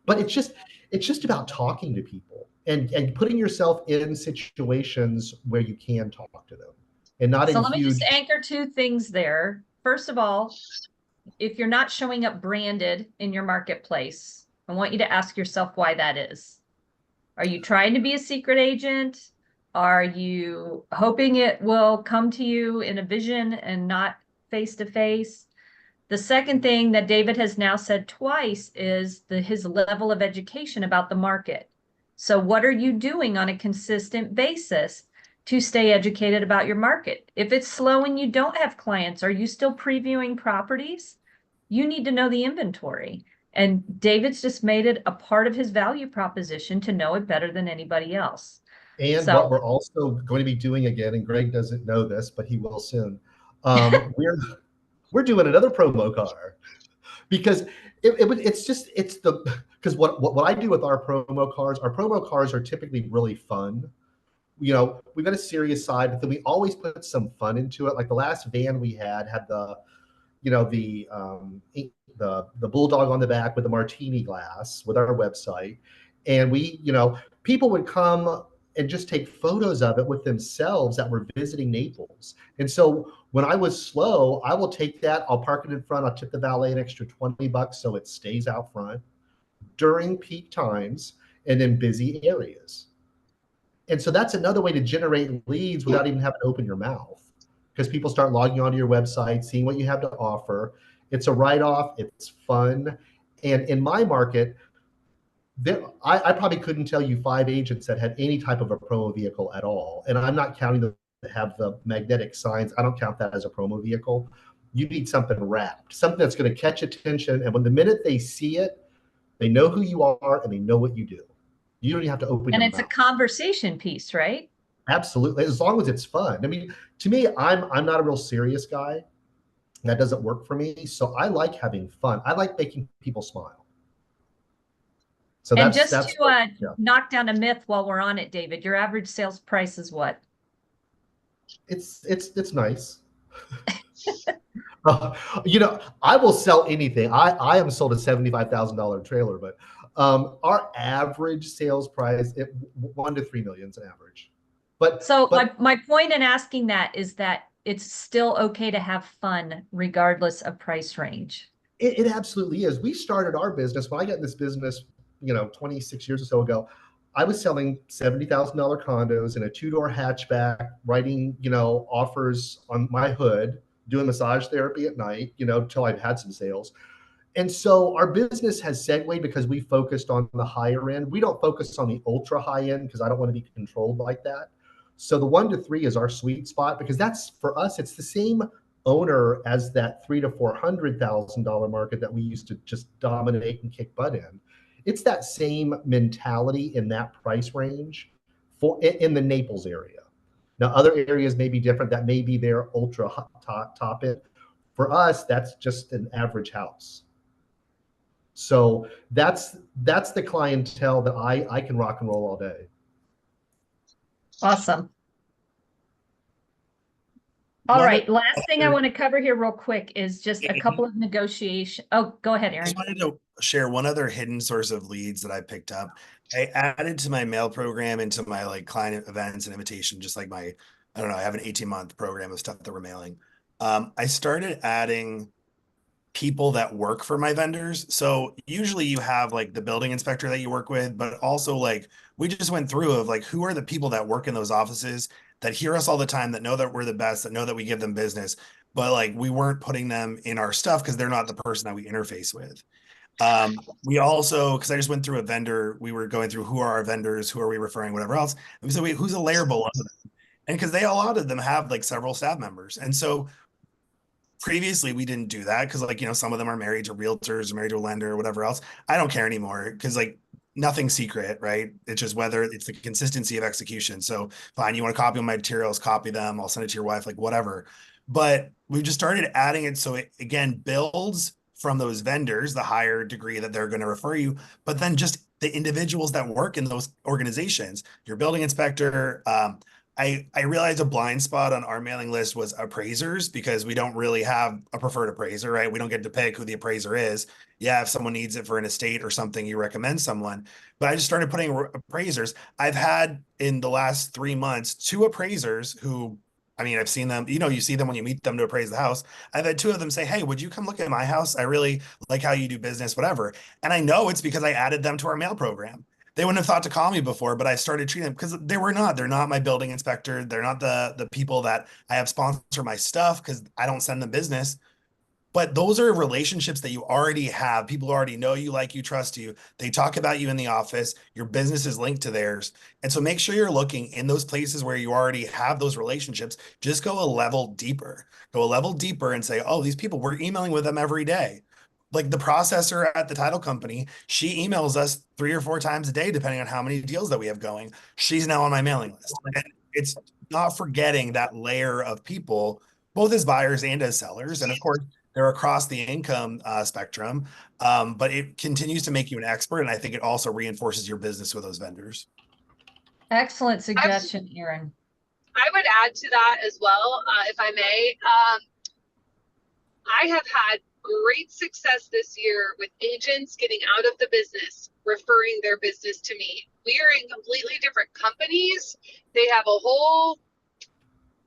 But it's just about talking to people and putting yourself in situations where you can talk to them, and not. So let me just anchor 2 things there. First of all, if you're not showing up branded in your marketplace, I want you to ask yourself why that is. Are you trying to be a secret agent? Are you hoping it will come to you in a vision and not face to face? The second thing that David has now said twice is his level of education about the market. So what are you doing on a consistent basis to stay educated about your market? If it's slow and you don't have clients, are you still previewing properties? You need to know the inventory. And David's just made it a part of his value proposition to know it better than anybody else. And what we're also going to be doing again, and Greg doesn't know this, but he will soon. We're doing another promo car, because It's the, because what I do with our promo cards are typically really fun. You know, we've got a serious side, but then we always put some fun into it. Like the last van we had the, you know, the bulldog on the back with the martini glass with our website. And we, you know, people would come and just take photos of it with themselves that were visiting Naples. And so when I was slow, I will take that, I'll park it in front, I'll tip the valet an extra $20 so it stays out front during peak times and in busy areas. And so that's another way to generate leads without even having to open your mouth, because people start logging onto your website, seeing what you have to offer. It's a write-off, it's fun. And in my market, I probably couldn't tell you 5 agents that had any type of a promo vehicle at all. And I'm not counting them that have the magnetic signs. I don't count that as a promo vehicle. You need something wrapped, something that's going to catch attention. And when the minute they see it, they know who you are and they know what you do. You don't even have to open And your it's mouth. a conversation piece, right? Absolutely, as long as it's fun. I mean, to me, I'm not a real serious guy. That doesn't work for me. So I like having fun. I like making people smile. So And that's just to yeah. knock down a myth while we're on it, David, your average sales price is what? It's nice. You know, I will sell anything. I am sold a $75,000 trailer, but our average sales price, 1 to 3 million is an average. But so my point in asking that is that it's still okay to have fun regardless of price range. It absolutely is. We started our business when I got in this business, you know, 26 years or so ago. I was selling $70,000 condos in a 2-door hatchback, writing, you know, offers on my hood, doing massage therapy at night, you know, till I've had some sales. And so our business has segued because we focused on the higher end. We don't focus on the ultra high end because I don't want to be controlled like that. So the 1 to 3 is our sweet spot, because that's, for us, it's the same owner as that $300,000 to $400,000 market that we used to just dominate and kick butt in. It's that same mentality in that price range in the Naples area. Now, other areas may be different. That may be their ultra top end. For us, that's just an average house. So that's the clientele that I can rock and roll all day. Awesome. All right. Last thing I want to cover here real quick is just a couple of negotiation. Oh, go ahead, Aaron. I just wanted to share one other hidden source of leads that I picked up. I added to my mail program, into my like client events and invitation, just like my, I don't know, I have an 18-month program of stuff that we're mailing. I started adding people that work for my vendors. So usually you have like the building inspector that you work with, but also like we just went through of like, who are the people that work in those offices that hear us all the time, that know that we're the best, that know that we give them business, but like we weren't putting them in our stuff because they're not the person that we interface with. We also, because I just went through a vendor, we were going through who are our vendors, who are we referring, whatever else. And we said, wait, who's a layer below them? And because a lot of them have like several staff members. And so previously we didn't do that because, like, you know, some of them are married to realtors, married to a lender, or whatever else. I don't care anymore because like nothing's secret, right? It's just whether it's the consistency of execution. So fine, you want to copy my materials, copy them, I'll send it to your wife, like whatever. But we just started adding it so it again builds from those vendors the higher degree that they're going to refer you, but then just the individuals that work in those organizations, your building inspector. I realized a blind spot on our mailing list was appraisers, because we don't really have a preferred appraiser, right? We don't get to pick who the appraiser is. Yeah, if someone needs it for an estate or something, you recommend someone. But I just started putting appraisers. I've had in the last 3 months 2 appraisers who, I mean, I've seen them, you know, you see them when you meet them to appraise the house. I've had 2 of them say, hey, would you come look at my house? I really like how you do business, whatever. And I know it's because I added them to our mail program. They wouldn't have thought to call me before, but I started treating them because they're not my building inspector. They're not the people that I have sponsor my stuff because I don't send them business. But those are relationships that you already have. People already know you, like you, trust you. They talk about you in the office. Your business is linked to theirs. And so make sure you're looking in those places where you already have those relationships. Just go a level deeper. Go a level deeper and say, oh, these people, we're emailing with them every day. Like the processor at the title company, she emails us 3 or 4 times a day, depending on how many deals that we have going. She's now on my mailing list. And it's not forgetting that layer of people, both as buyers and as sellers. And of course, they're across the income spectrum, but it continues to make you an expert, and I think it also reinforces your business with those vendors. Excellent suggestion, Erin. I would add to that as well, if I may. I have had great success this year with agents getting out of the business, referring their business to me. We are in completely different companies. They have a whole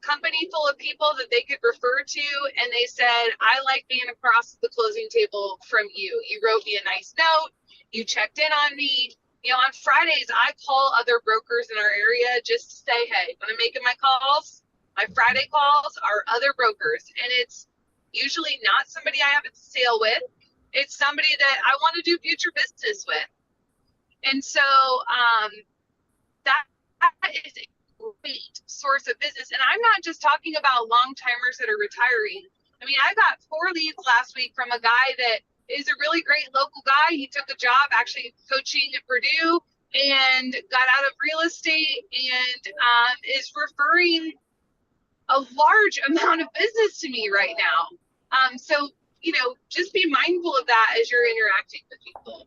company full of people that they could refer to, and they said, I like being across the closing table from you. You wrote me a nice note, you checked in on me. You know, on Fridays, I call other brokers in our area just to say, hey, when I'm making my calls, my Friday calls are other brokers. And it's usually not somebody I have a sale with. It's somebody that I want to do future business with. And so that is a great source of business. And I'm not just talking about long timers that are retiring. I mean, I got 4 leads last week from a guy that is a really great local guy. He took a job actually coaching at Purdue and got out of real estate and is referring a large amount of business to me right now. So, you know, just be mindful of that as you're interacting with people.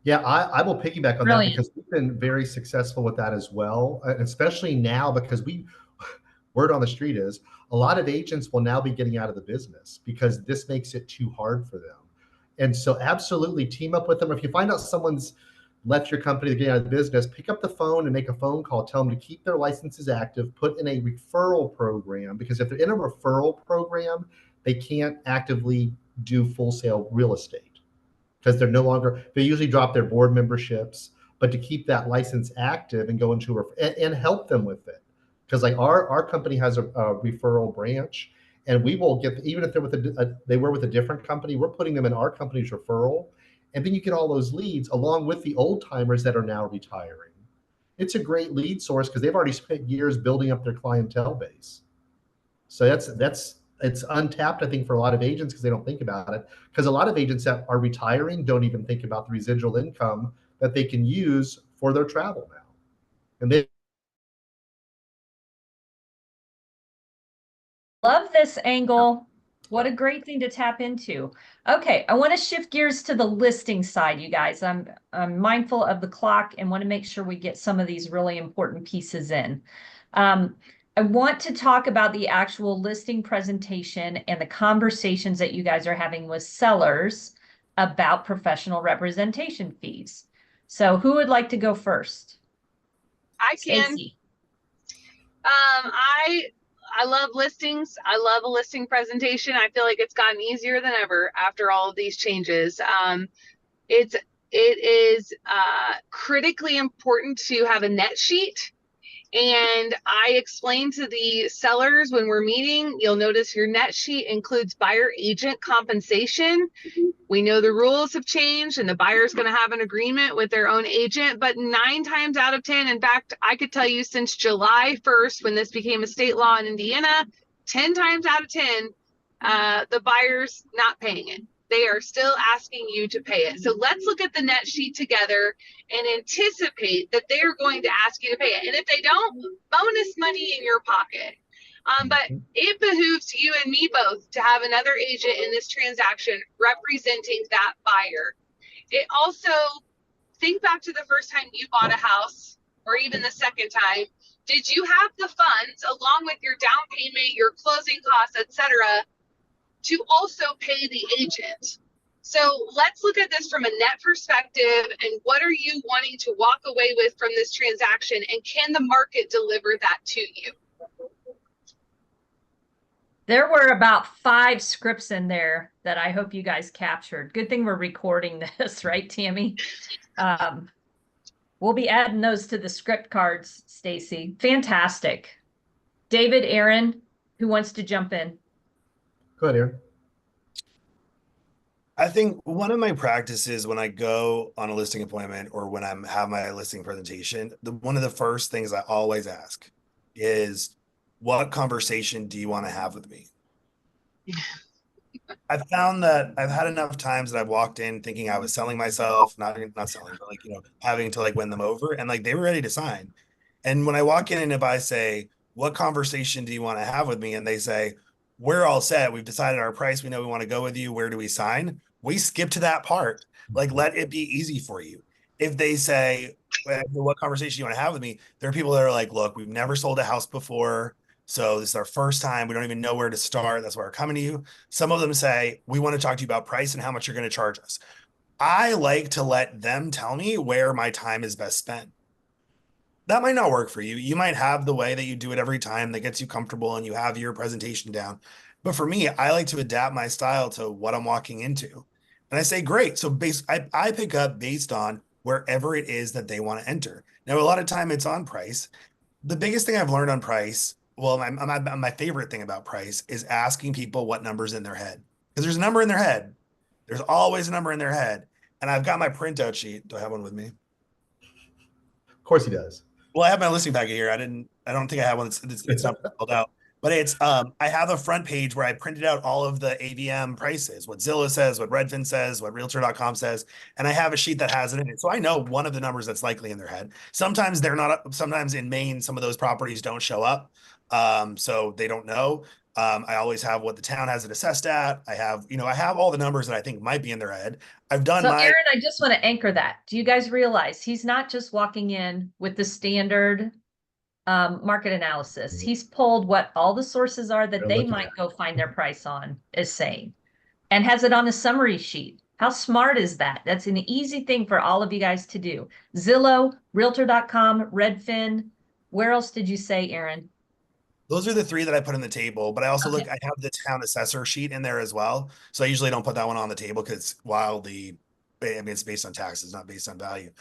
Yeah, I will piggyback on Brilliant. that because we've been very successful with that as well, especially now because word on the street is a lot of agents will now be getting out of the business because this makes it too hard for them. And so absolutely team up with them. If you find out someone's left your company to get out of the business, pick up the phone and make a phone call, tell them to keep their licenses active, put in a referral program, because if they're in a referral program, they can't actively do full sale real estate because they're no longer, they usually drop their board memberships, but to keep that license active and go into and help them with it. Because like our company has a referral branch, and we will get, even if they're with they were with a different company, we're putting them in our company's referral, and then you get all those leads along with the old timers that are now retiring. It's a great lead source because they've already spent years building up their clientele base. So it's untapped, I think, for a lot of agents because they don't think about it. Because a lot of agents that are retiring don't even think about the residual income that they can use for their travel now. And they Love this angle. What a great thing to tap into. Okay, I want to shift gears to the listing side, you guys. I'm mindful of the clock and want to make sure we get some of these really important pieces in. I want to talk about the actual listing presentation and the conversations that you guys are having with sellers about professional representation fees. So who would like to go first? I can. Stacey. I love listings. I love a listing presentation. I feel like it's gotten easier than ever after all of these changes. It is critically important to have a net sheet. And I explain to the sellers when we're meeting, you'll notice your net sheet includes buyer agent compensation. We know the rules have changed and the buyer's going to have an agreement with their own agent, but 9 times out of 10, in fact, I could tell you since July 1st, when this became a state law in Indiana, 10 times out of 10, the buyer's not paying it. They are still asking you to pay it. So let's look at the net sheet together and anticipate that they're going to ask you to pay it. And if they don't, bonus money in your pocket. But it behooves you and me both to have another agent in this transaction representing that buyer. It also, think back to the first time you bought a house, or even the second time. Did you have the funds along with your down payment, your closing costs, etc., to also pay the agent? So let's look at this from a net perspective, and what are you wanting to walk away with from this transaction, and can the market deliver that to you? There were about 5 scripts in there that I hope you guys captured. Good thing we're recording this, right, Tammy? We'll be adding those to the script cards, Stacy. Fantastic. David, Aaron, who wants to jump in? Go ahead, Aaron. I think one of my practices when I go on a listing appointment or when I have my listing presentation, one of the first things I always ask is, what conversation do you want to have with me? I found that I've had enough times that I've walked in thinking I was selling myself, not selling, but like, you know, having to like win them over, and like they were ready to sign. And when I walk in and if I say, what conversation do you want to have with me? And they say, we're all set. We've decided our price. We know we want to go with you. Where do we sign? We skip to that part. Like, let it be easy for you. If they say, what conversation you want to have with me? There are people that are like, look, we've never sold a house before. So this is our first time. We don't even know where to start. That's why we're coming to you. Some of them say, we want to talk to you about price and how much you're going to charge us. I like to let them tell me where my time is best spent. That might not work for you. You might have the way that you do it every time that gets you comfortable and you have your presentation down. But for me, I like to adapt my style to what I'm walking into. And I say, great. So I pick up based on wherever it is that they want to enter. Now, a lot of time it's on price. The biggest thing I've learned on price, well, my favorite thing about price is asking people what number's in their head. Because there's a number in their head. There's always a number in their head. And I've got my printout sheet. Do I have one with me? Of course he does. Well, I have my listing packet here. I don't think I have one. It's not filled out, but it's, I have a front page where I printed out all of the AVM prices, what Zillow says, what Redfin says, what realtor.com says. And I have a sheet that has it in it. So I know one of the numbers that's likely in their head. Sometimes they're not, sometimes in Maine, some of those properties don't show up. So they don't know. I always have what the town has it assessed at. I have all the numbers that I think might be in their head. I've done So Aaron, I just want to anchor that. Do you guys realize he's not just walking in with the standard market analysis? He's pulled what all the sources are that they might go find their price on is saying, and has it on a summary sheet. How smart is that? That's an easy thing for all of you guys to do. Zillow, realtor.com, Redfin. Where else did you say, Aaron? Those are the three that I put on the table, but I also I have the town assessor sheet in there as well. So I usually don't put that one on the table because it's based on taxes, not based on value.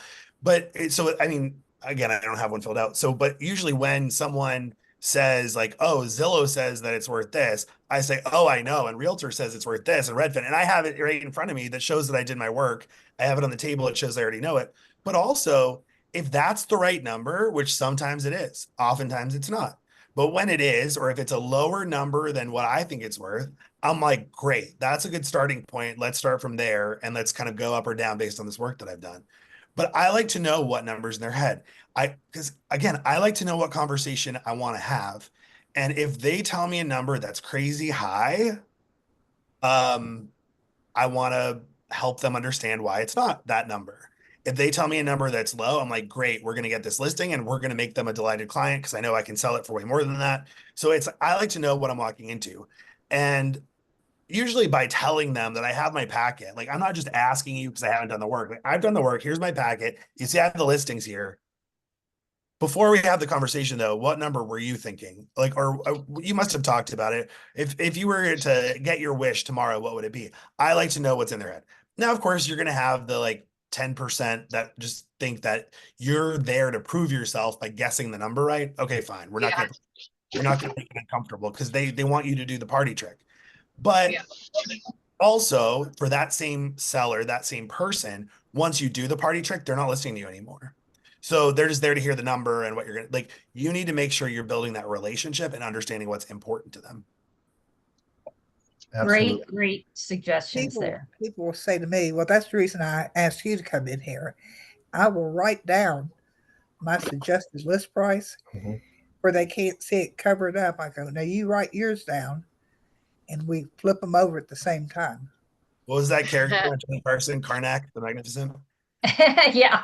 But again, I don't have one filled out. So, but usually when someone says like, oh, Zillow says that it's worth this, I say, oh, I know. And Realtor says it's worth this, and Redfin. And I have it right in front of me that shows that I did my work. I have it on the table. It shows I already know it. But also, if that's the right number, which sometimes it is, oftentimes it's not. But when it is, or if it's a lower number than what I think it's worth, I'm like, great, that's a good starting point. Let's start from there and let's kind of go up or down based on this work that I've done. But I like to know what numbers in their head. Because again, I like to know what conversation I want to have. And if they tell me a number that's crazy high, I want to help them understand why it's not that number. If they tell me a number that's low, I'm like, great, we're going to get this listing and we're going to make them a delighted client because I know I can sell it for way more than that. So I like to know what I'm walking into. And usually by telling them that I have my packet, like I'm not just asking you because I haven't done the work. Like, I've done the work. Here's my packet. You see, I have the listings here. Before we have the conversation though, what number were you thinking? Like, or you must have talked about it. If you were to get your wish tomorrow, what would it be? I like to know what's in their head. Now, of course, you're going to have the like 10% that just think that you're there to prove yourself by guessing the number right. Okay, fine. We're not going to make it uncomfortable because they want you to do the party trick. But also for that same seller, that same person, once you do the party trick, they're not listening to you anymore. So they're just there to hear the number and what you're going to like. You need to make sure you're building that relationship and understanding what's important to them. Absolutely. Great suggestions there. People will say to me, well, that's the reason I asked you to come in here. I will write down my suggested list price where they can't see it covered up. I go, now you write yours down and we flip them over at the same time. What was that character on Johnny Carson, Karnak, the Magnificent? Yeah.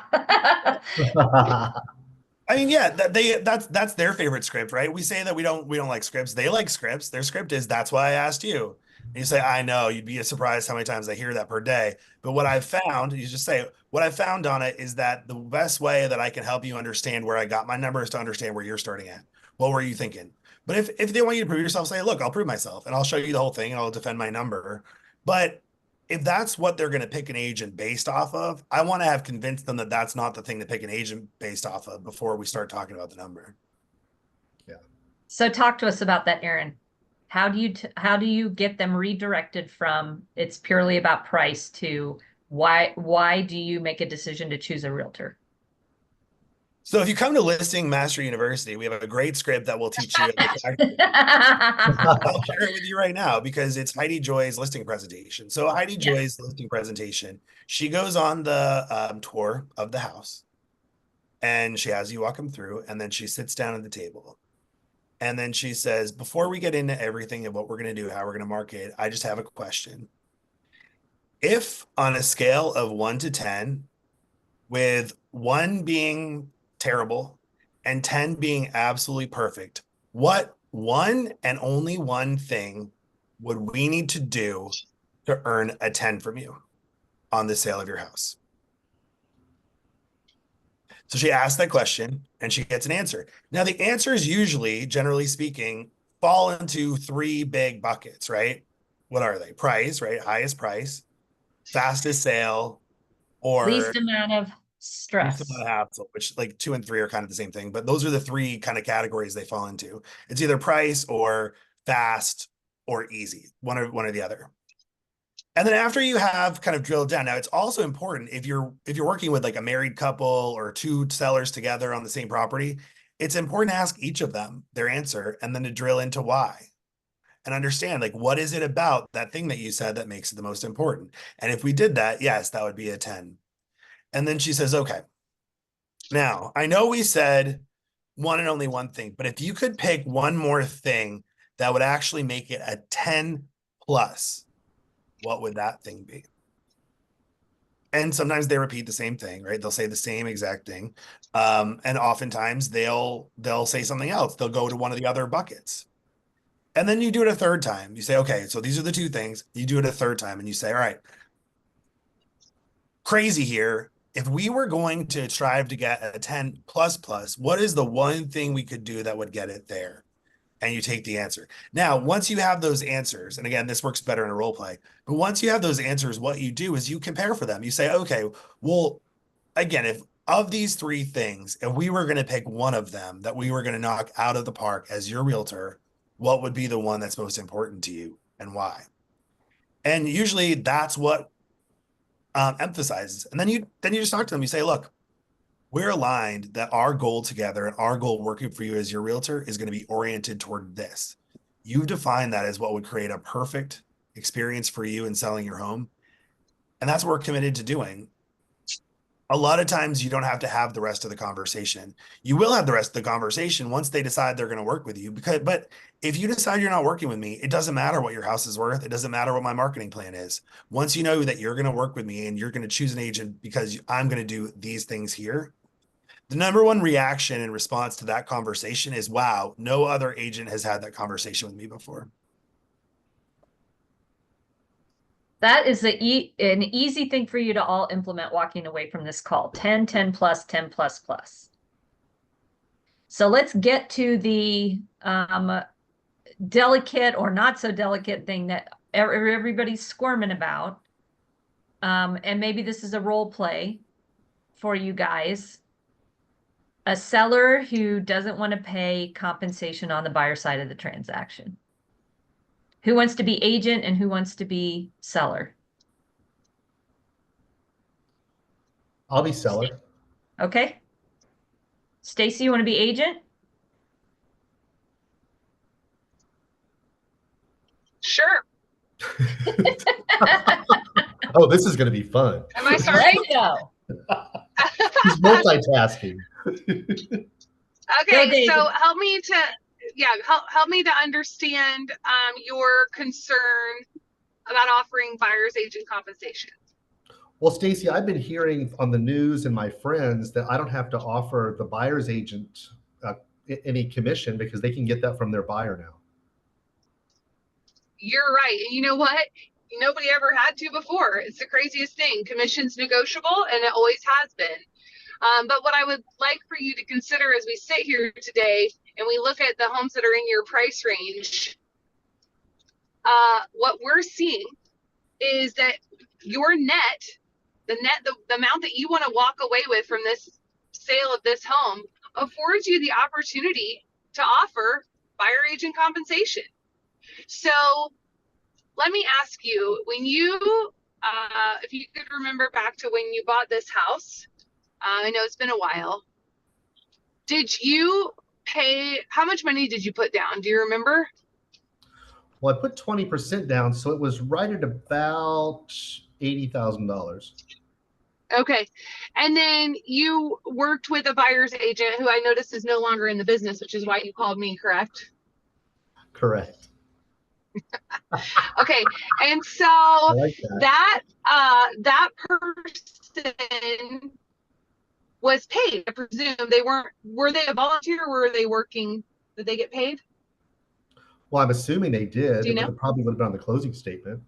I mean, yeah, that's their favorite script, right? We say that we don't like scripts. They like scripts. Their script is that's why I asked you. And you say, I know, you'd be surprised how many times I hear that per day. But what I've found, you just say, what I've found on it is that the best way that I can help you understand where I got my number is to understand where you're starting at. What were you thinking? But if they want you to prove yourself, say, look, I'll prove myself and I'll show you the whole thing and I'll defend my number. But if that's what they're going to pick an agent based off of, I want to have convinced them that that's not the thing to pick an agent based off of before we start talking about the number. Yeah. So talk to us about that, Aaron. How do you get them redirected from it's purely about price to why do you make a decision to choose a realtor? So if you come to Listing Mastery University, we have a great script that will teach you. I'll share it with you right now because it's Heidi Joy's listing presentation. So Heidi Joy's listing presentation, she goes on the tour of the house and she has you walk them through and then she sits down at the table And then she says, before we get into everything of what we're going to do, how we're going to market, I just have a question. If on a scale of 1 to 10, with 1 being terrible and 10 being absolutely perfect, what one and only one thing would we need to do to earn a 10 from you on the sale of your house? So she asks that question and she gets an answer. Now, the answers usually, generally speaking, fall into 3 big buckets, right? What are they? Price, right? Highest price, fastest sale, or Least amount of stress. least amount of hassle, which like 2 and 3 are kind of the same thing, but those are the 3 kind of categories they fall into. It's either price or fast or easy, one or the other. And then after you have kind of drilled down, now it's also important if you're working with like a married couple or 2 sellers together on the same property, it's important to ask each of them their answer and then to drill into why and understand like what is it about that thing that you said that makes it the most important. And if we did that, yes, that would be a 10. And then she says, okay, now I know we said one and only one thing, but if you could pick one more thing that would actually make it a 10 plus, what would that thing be? And sometimes they repeat the same thing, right? They'll say the same exact thing. And oftentimes they'll say something else. They'll go to one of the other buckets. And then you do it a third time. You say, okay, so these are the 2 things. You do it a third time and you say, all right, crazy here. If we were going to strive to get a 10 plus, what is the one thing we could do that would get it there? And you take the answer. Now, once you have those answers, and again, this works better in a role play, but once you have those answers, what you do is you compare for them. You say, okay, well, again, if of these 3 things, if we were going to pick one of them that we were going to knock out of the park as your realtor, what would be the one that's most important to you and why? And usually that's what emphasizes. And then you just talk to them. You say, look, we're aligned that our goal together and our goal working for you as your realtor is going to be oriented toward this. You've defined that as what would create a perfect experience for you in selling your home. And that's what we're committed to doing. A lot of times you don't have to have the rest of the conversation. You will have the rest of the conversation once they decide they're going to work with you. But if you decide you're not working with me, it doesn't matter what your house is worth. It doesn't matter what my marketing plan is. Once you know that you're going to work with me and you're going to choose an agent because I'm going to do these things here, the number one reaction in response to that conversation is, wow, no other agent has had that conversation with me before. That is an easy thing for you to all implement walking away from this call. 10, 10 plus, 10 plus plus. So let's get to the delicate or not so delicate thing that everybody's squirming about. And maybe this is a role play for you guys. A seller who doesn't want to pay compensation on the buyer side of the transaction. Who wants to be agent and who wants to be seller? I'll be seller. Okay. Stacy, you want to be agent? Sure. Oh, this is going to be fun. Am I There starting? you go. He's multitasking. Okay, David. so help me to understand your concern about offering buyer's agent compensation. Well, Stacy, I've been hearing on the news and my friends that I don't have to offer the buyer's agent any commission because they can get that from their buyer now. You're right. And you know what? Nobody ever had to before. It's the craziest thing. Commission's negotiable, and it always has been. But what I would like for you to consider as we sit here today and we look at the homes that are in your price range, what we're seeing is that your net, the amount that you want to walk away with from this sale of this home affords you the opportunity to offer buyer agent compensation. So let me ask you, when you, if you could remember back to when you bought this house, I know it's been a while. Did you pay, how much money did you put down? Do you remember? Well, I put 20% down, so it was right at about $80,000. Okay. And then you worked with a buyer's agent who I noticed is no longer in the business, which is why you called me, correct? Correct. Okay. And so I like that. that person was paid. I presume were they a volunteer or were they working? Did they get paid? Well, I'm assuming they did. Do you know? It probably would have been on the closing statement.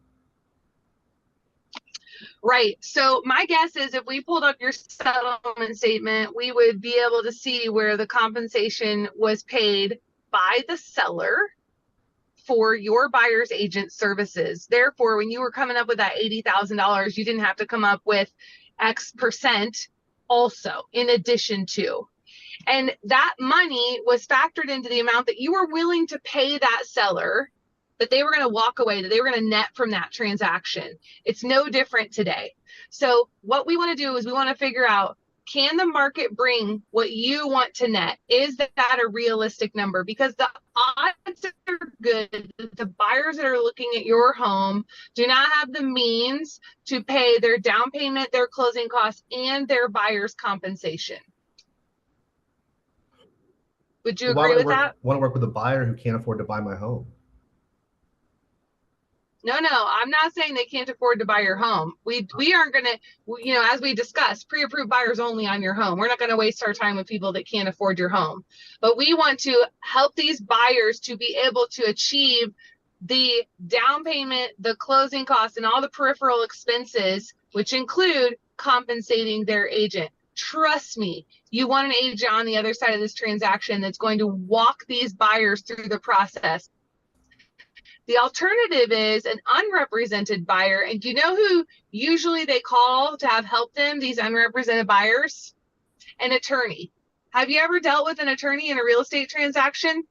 Right. So my guess is if we pulled up your settlement statement, we would be able to see where the compensation was paid by the seller for your buyer's agent services. Therefore, when you were coming up with that $80,000, you didn't have to come up with X percent also in addition to. And that money was factored into the amount that you were willing to pay that seller, that they were going to walk away, that they were going to net from that transaction. It's no different today. So what we want to do is we want to figure out, can the market bring what you want to net? Is that a realistic number? Because the odds are good that the buyers that are looking at your home do not have the means to pay their down payment, their closing costs, and their buyer's compensation. Would you agree with that? Want to work with a buyer who can't afford to buy my home? No, I'm not saying they can't afford to buy your home. We aren't going to, you know, as we discussed, pre-approved buyers only on your home. We're not going to waste our time with people that can't afford your home. But we want to help these buyers to be able to achieve the down payment, the closing costs, and all the peripheral expenses, which include compensating their agent. Trust me, you want an agent on the other side of this transaction that's going to walk these buyers through the process. The alternative is an unrepresented buyer. And you know who usually they call to have help them, these unrepresented buyers? An attorney. Have you ever dealt with an attorney in a real estate transaction?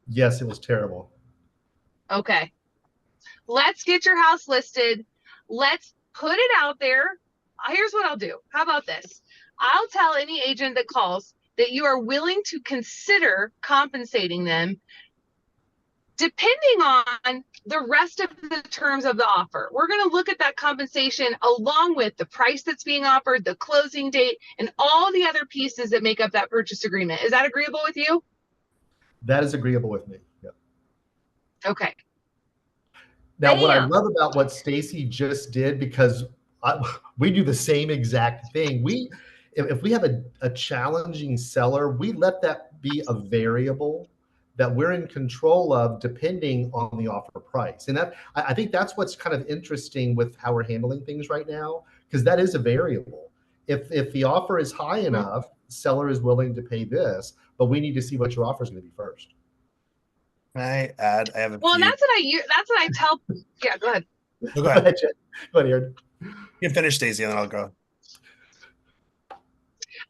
Yes, it was terrible. Okay. Let's get your house listed. Let's put it out there. Here's what I'll do. How about this? I'll tell any agent that calls that you are willing to consider compensating them depending on the rest of the terms of the offer. We're going to look at that compensation along with the price that's being offered, the closing date, and all the other pieces that make up that purchase agreement. Is that agreeable with you? That is agreeable with me. Yeah. Okay. Now, what I love about what Stacy just did, because we do the same exact thing. If we have a challenging seller, we let that be a variable that we're in control of depending on the offer price. And that I think that's what's kind of interesting with how we're handling things right now, because that is a variable. If the offer is high enough, seller is willing to pay this, but we need to see what your offer is going to be first. Can I add? I have a Well, few. that's what I tell. Yeah, go ahead. Oh, go ahead. Go ahead, Aaron. You can finish, Stacey, and then I'll go.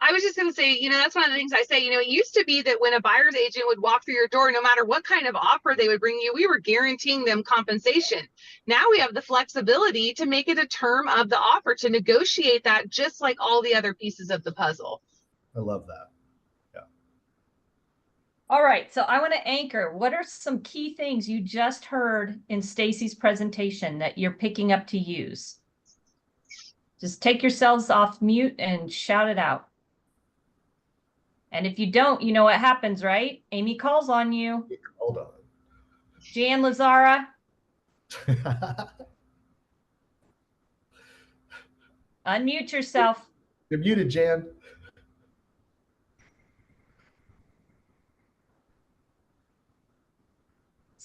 I was just going to say, you know, that's one of the things I say. You know, it used to be that when a buyer's agent would walk through your door, no matter what kind of offer they would bring you, we were guaranteeing them compensation. Now we have the flexibility to make it a term of the offer, to negotiate that just like all the other pieces of the puzzle. I love that. Yeah. All right, so I want to anchor. What are some key things you just heard in Stacy's presentation that you're picking up to use? Just take yourselves off mute and shout it out. And if you don't, you know what happens, right? Amy calls on you. Hold on. Jan Lazara. Unmute yourself. You're muted, Jan.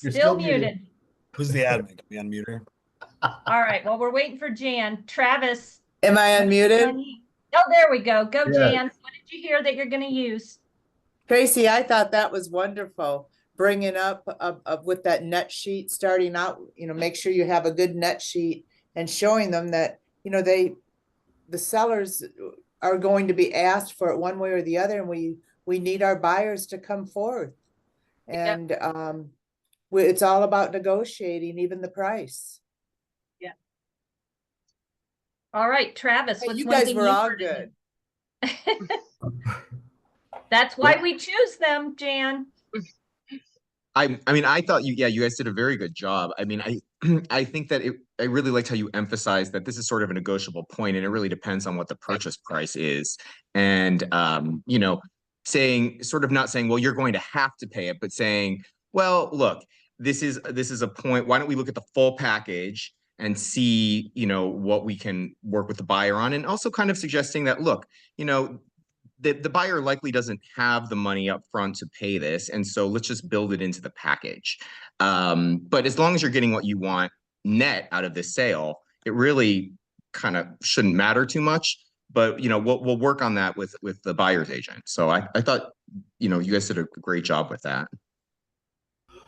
You're Still muted. Who's the admin? Can we unmute her? All right, well, we're waiting for Jan. Travis. Am I unmuted? Oh, there we go. Go, Yes. Jan. What did you hear that you're going to use? Tracy, I thought that was wonderful. Bringing up with that net sheet starting out, you know, make sure you have a good net sheet and showing them that, you know, the sellers are going to be asked for it one way or the other. And we need our buyers to come forth. And it's all about negotiating, even the price. Yeah. All right, Travis. Hey, you guys were all good. That's why we choose them, Jan. I mean, I thought you guys did a very good job. I mean, I think that I really liked how you emphasized that this is sort of a negotiable point, and it really depends on what the purchase price is. And you know, saying sort of not saying, well, you're going to have to pay it, but saying, well, look, this is a point. Why don't we look at the full package and see, you know, what we can work with the buyer on, and also kind of suggesting that, look, you know, the buyer likely doesn't have the money up front to pay this, and so let's just build it into the package. But as long as you're getting what you want net out of this sale, it really kind of shouldn't matter too much. But you know, we'll work on that with the buyer's agent. So I thought, you know, you guys did a great job with that.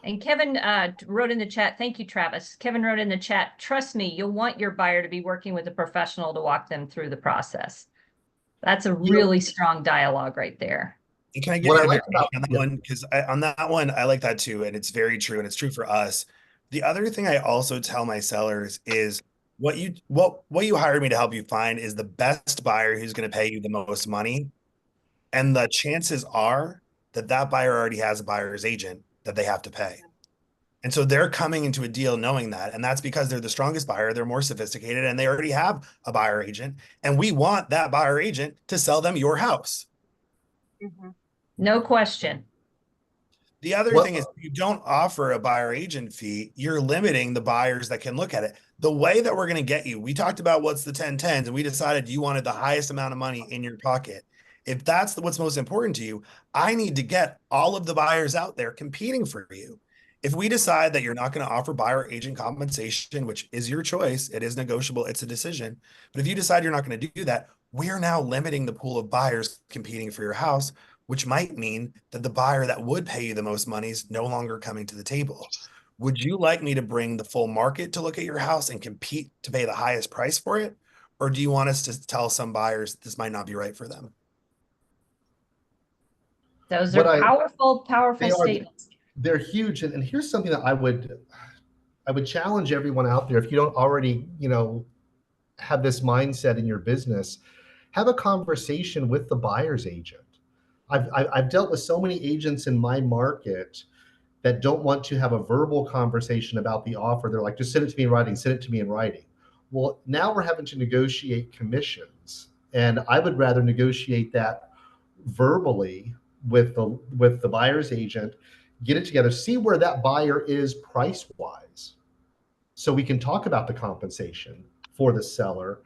And Kevin wrote in the chat, thank you, Travis. Kevin wrote in the chat, trust me, you'll want your buyer to be working with a professional to walk them through the process. That's a really strong dialogue right there. And can I give What you I a like bit about- on that yeah. one? Because on that one, I like that too, and it's very true, and it's true for us. The other thing I also tell my sellers is what you hired me to help you find is the best buyer who's going to pay you the most money, and the chances are that that buyer already has a buyer's agent that they have to pay. And so they're coming into a deal knowing that, and that's because they're the strongest buyer, they're more sophisticated, and they already have a buyer agent, and we want that buyer agent to sell them your house. No question. The other Well- thing is, if you don't offer a buyer agent fee, you're limiting the buyers that can look at it. The way that we're going to get you, we talked about what's the 10/10s, and we decided you wanted the highest amount of money in your pocket. If that's what's most important to you, I need to get all of the buyers out there competing for you. If we decide that you're not going to offer buyer agent compensation, which is your choice, it is negotiable, it's a decision. But if you decide you're not going to do that, we're now limiting the pool of buyers competing for your house, which might mean that the buyer that would pay you the most money is no longer coming to the table. Would you like me to bring the full market to look at your house and compete to pay the highest price for it? Or do you want us to tell some buyers this might not be right for them? Those What are I- powerful They are- statements. They're huge, and here's something that I would challenge everyone out there. If you don't already, you know, have this mindset in your business, have a conversation with the buyer's agent. I've dealt with so many agents in my market that don't want to have a verbal conversation about the offer. They're like, just send it to me in writing, send it to me in writing. Well, now we're having to negotiate commissions, and I would rather negotiate that verbally with the buyer's agent, get it together, see where that buyer is price wise, so we can talk about the compensation for the seller.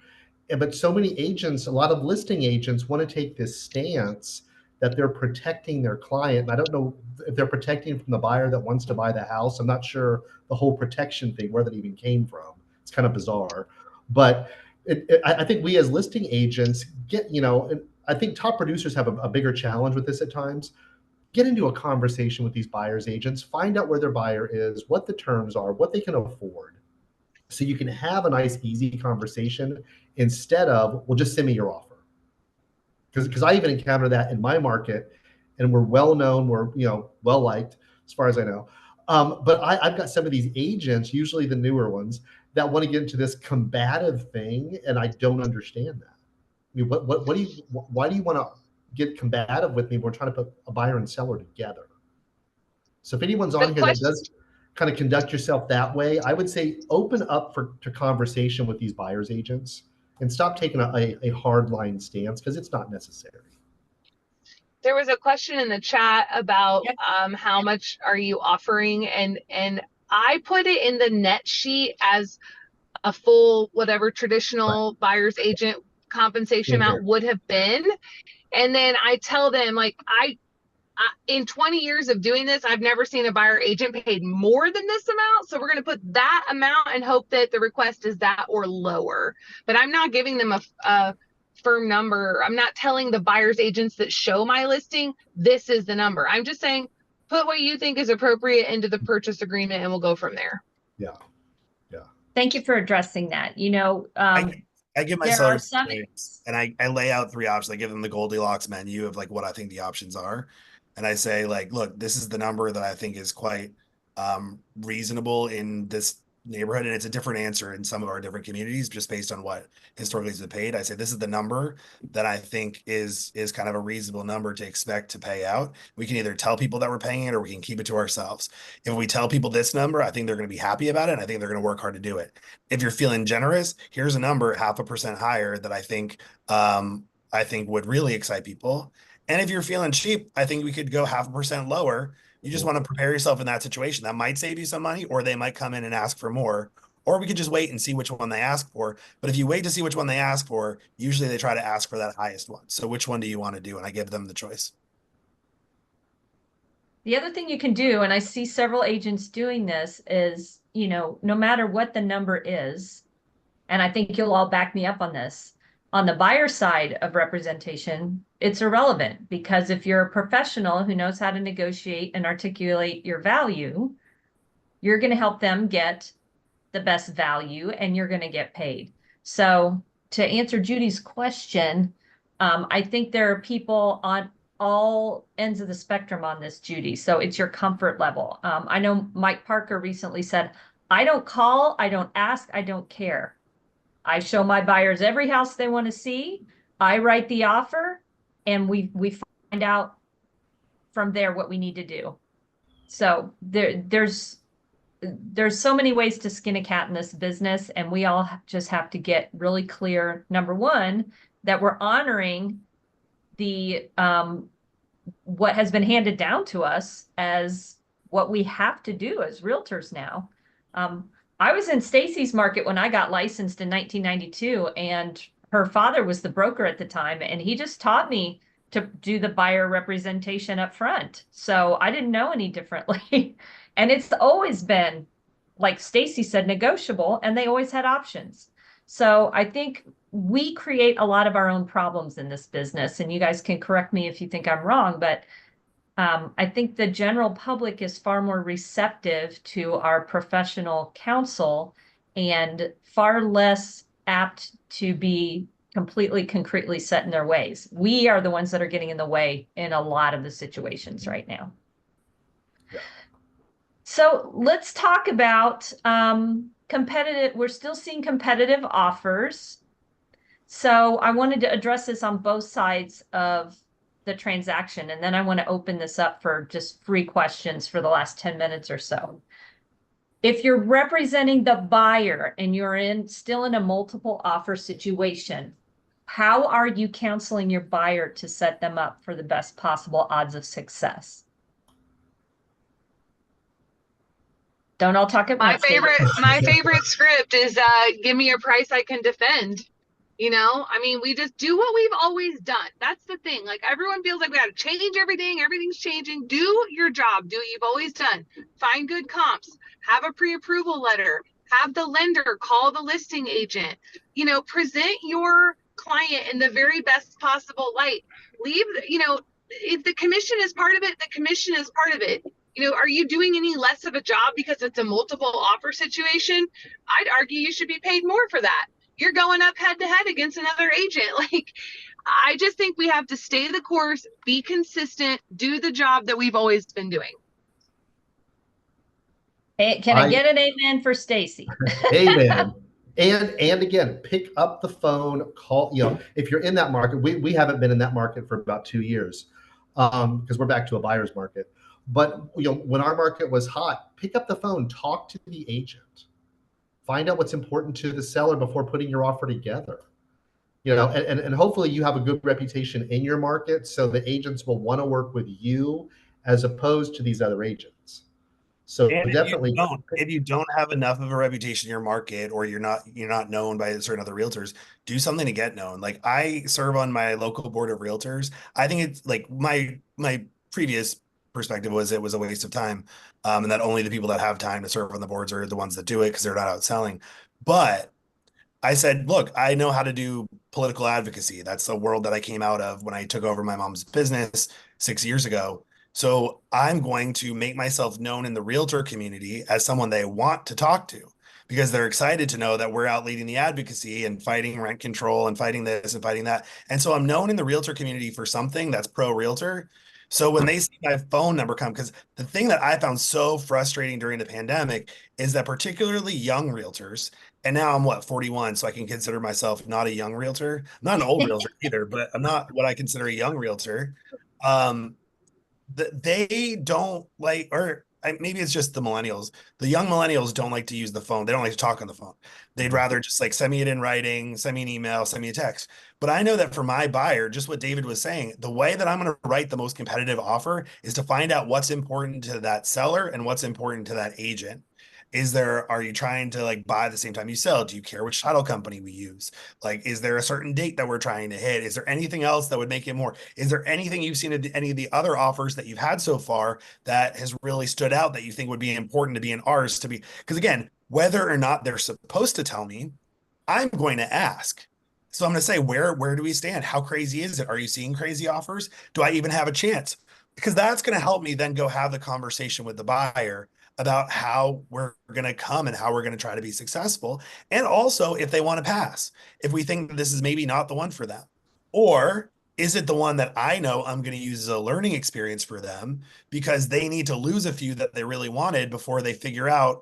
But so many agents, a lot of listing agents, want to take this stance that they're protecting their client. And I don't know if they're protecting from the buyer that wants to buy the house. I'm not sure the whole protection thing, where that even came from. It's kind of bizarre. But I think we as listing agents get, you know, and I think top producers have a bigger challenge with this at times. Get into a conversation with these buyers agents, find out where their buyer is, what the terms are, what they can afford. So you can have a nice, easy conversation instead of, well, just send me your offer. Because I even encounter that in my market, and we're well known, we're, you know, well liked as far as I know. But I've got some of these agents, usually the newer ones, that want to get into this combative thing, and I don't understand that. I mean, why do you want to get combative with me? We're trying to put a buyer and seller together. So if anyone's on here that does kind of conduct yourself that way, I would say open up to conversation with these buyers agents and stop taking a hard line stance, because it's not necessary. There was a question in the chat about how much are you offering, and I put it in the net sheet as a full whatever traditional buyer's agent compensation amount would have been. And then I tell them, like, I in 20 years of doing this, I've never seen a buyer agent paid more than this amount. So we're going to put that amount and hope that the request is that or lower. But I'm not giving them a firm number. I'm not telling the buyer's agents that show my listing, this is the number. I'm just saying, put what you think is appropriate into the purchase agreement and we'll go from there. Yeah. Thank you for addressing that. You know, I give my there are sellers some, and I lay out 3 options. I give them the Goldilocks menu of like what I think the options are. And I say, like, look, this is the number that I think is quite reasonable in this neighborhood, and it's a different answer in some of our different communities just based on what historically has been paid. I say this is the number that I think is kind of a reasonable number to expect to pay out. We can either tell people that we're paying it or we can keep it to ourselves. If we tell people this number, I think they're going to be happy about it, and I think they're going to work hard to do it. If you're feeling generous, here's a number 0.5% higher that I think would really excite people. And if you're feeling cheap, I think we could go 0.5% lower. You just want to prepare yourself in that situation. That might save you some money, or they might come in and ask for more, or we could just wait and see which one they ask for. But if you wait to see which one they ask for, usually they try to ask for that highest one. So which one do you want to do? And I give them the choice. The other thing you can do, and I see several agents doing this, is, you know, no matter what the number is, and I think you'll all back me up on this, on the buyer side of representation, it's irrelevant, because if you're a professional who knows how to negotiate and articulate your value, you're going to help them get the best value and you're going to get paid. So to answer Judy's question, I think there are people on all ends of the spectrum on this, Judy. So it's your comfort level. I know Mike Parker recently said, I don't call, I don't ask, I don't care. I show my buyers every house they want to see. I write the offer, and we find out from there what we need to do. So there's so many ways to skin a cat in this business, and we all just have to get really clear, number one, that we're honoring the what has been handed down to us as what we have to do as realtors now. I was in Stacy's market when I got licensed in 1992, and her father was the broker at the time, and he just taught me to do the buyer representation up front. So I didn't know any differently. And it's always been, like Stacy said, negotiable, and they always had options. So I think we create a lot of our own problems in this business, and you guys can correct me if you think I'm wrong, but I think the general public is far more receptive to our professional counsel and far less apt to be completely concretely set in their ways. We are the ones that are getting in the way in a lot of the situations right now. Yeah. So let's talk about competitive. We're still seeing competitive offers. So I wanted to address this on both sides of the transaction, and then I want to open this up for just free questions for the last 10 minutes or so. If you're representing the buyer and you're still in a multiple offer situation, how are you counseling your buyer to set them up for the best possible odds of success? Don't all talk at once. My favorite script is give me a price I can defend. You know, I mean, we just do what we've always done. That's the thing. Like, everyone feels like we got to change everything. Everything's changing. Do your job. Do what you've always done. Find good comps. Have a pre-approval letter. Have the lender call the listing agent. You know, present your client in the very best possible light. Leave, you know, if the commission is part of it, the commission is part of it. You know, are you doing any less of a job because it's a multiple offer situation? I'd argue you should be paid more for that. You're going up head to head against another agent. Like, I just think we have to stay the course, be consistent, do the job that we've always been doing. Hey, can I get an amen for Stacy? Amen. And again, pick up the phone, call, you know, if you're in that market, we haven't been in that market for about 2 years, because we're back to a buyer's market. But, you know, when our market was hot, pick up the phone, talk to the agent. Find out what's important to the seller before putting your offer together. You know, and hopefully you have a good reputation in your market, so the agents will want to work with you as opposed to these other agents. So and definitely, if you don't have enough of a reputation in your market, or you're not known by certain other realtors, do something to get known. Like, I serve on my local board of realtors. I think it's like my previous perspective was it was a waste of time, and that only the people that have time to serve on the boards are the ones that do it because they're not out selling. But I said, look, I know how to do political advocacy. That's a world that I came out of when I took over my mom's business 6 years ago. So I'm going to make myself known in the realtor community as someone they want to talk to, because they're excited to know that we're out leading the advocacy and fighting rent control and fighting this and fighting that. And so I'm known in the realtor community for something that's pro realtor. So when they see my phone number come, because the thing that I found so frustrating during the pandemic is that particularly young realtors, and now I'm what, 41, so I can consider myself not a young realtor, I'm not an old realtor either, but I'm not what I consider a young realtor. They don't like, or maybe it's just the millennials. The young millennials don't like to use the phone. They don't like to talk on the phone. They'd rather just like send me it in writing, send me an email, send me a text. But I know that for my buyer, just what David was saying, the way that I'm going to write the most competitive offer is to find out what's important to that seller and what's important to that agent. Are you trying to like buy the same time you sell? Do you care which title company we use? Like, is there a certain date that we're trying to hit? Is there anything else that would make it more? Is there anything you've seen in any of the other offers that you've had so far that has really stood out that you think would be important to be in ours to be? Because again, whether or not they're supposed to tell me, I'm going to ask. So I'm going to say, where do we stand? How crazy is it? Are you seeing crazy offers? Do I even have a chance? Because that's going to help me then go have the conversation with the buyer about how we're going to come and how we're going to try to be successful. And also if they want to pass, if we think that this is maybe not the one for them, or is it the one that I know I'm going to use as a learning experience for them because they need to lose a few that they really wanted before they figure out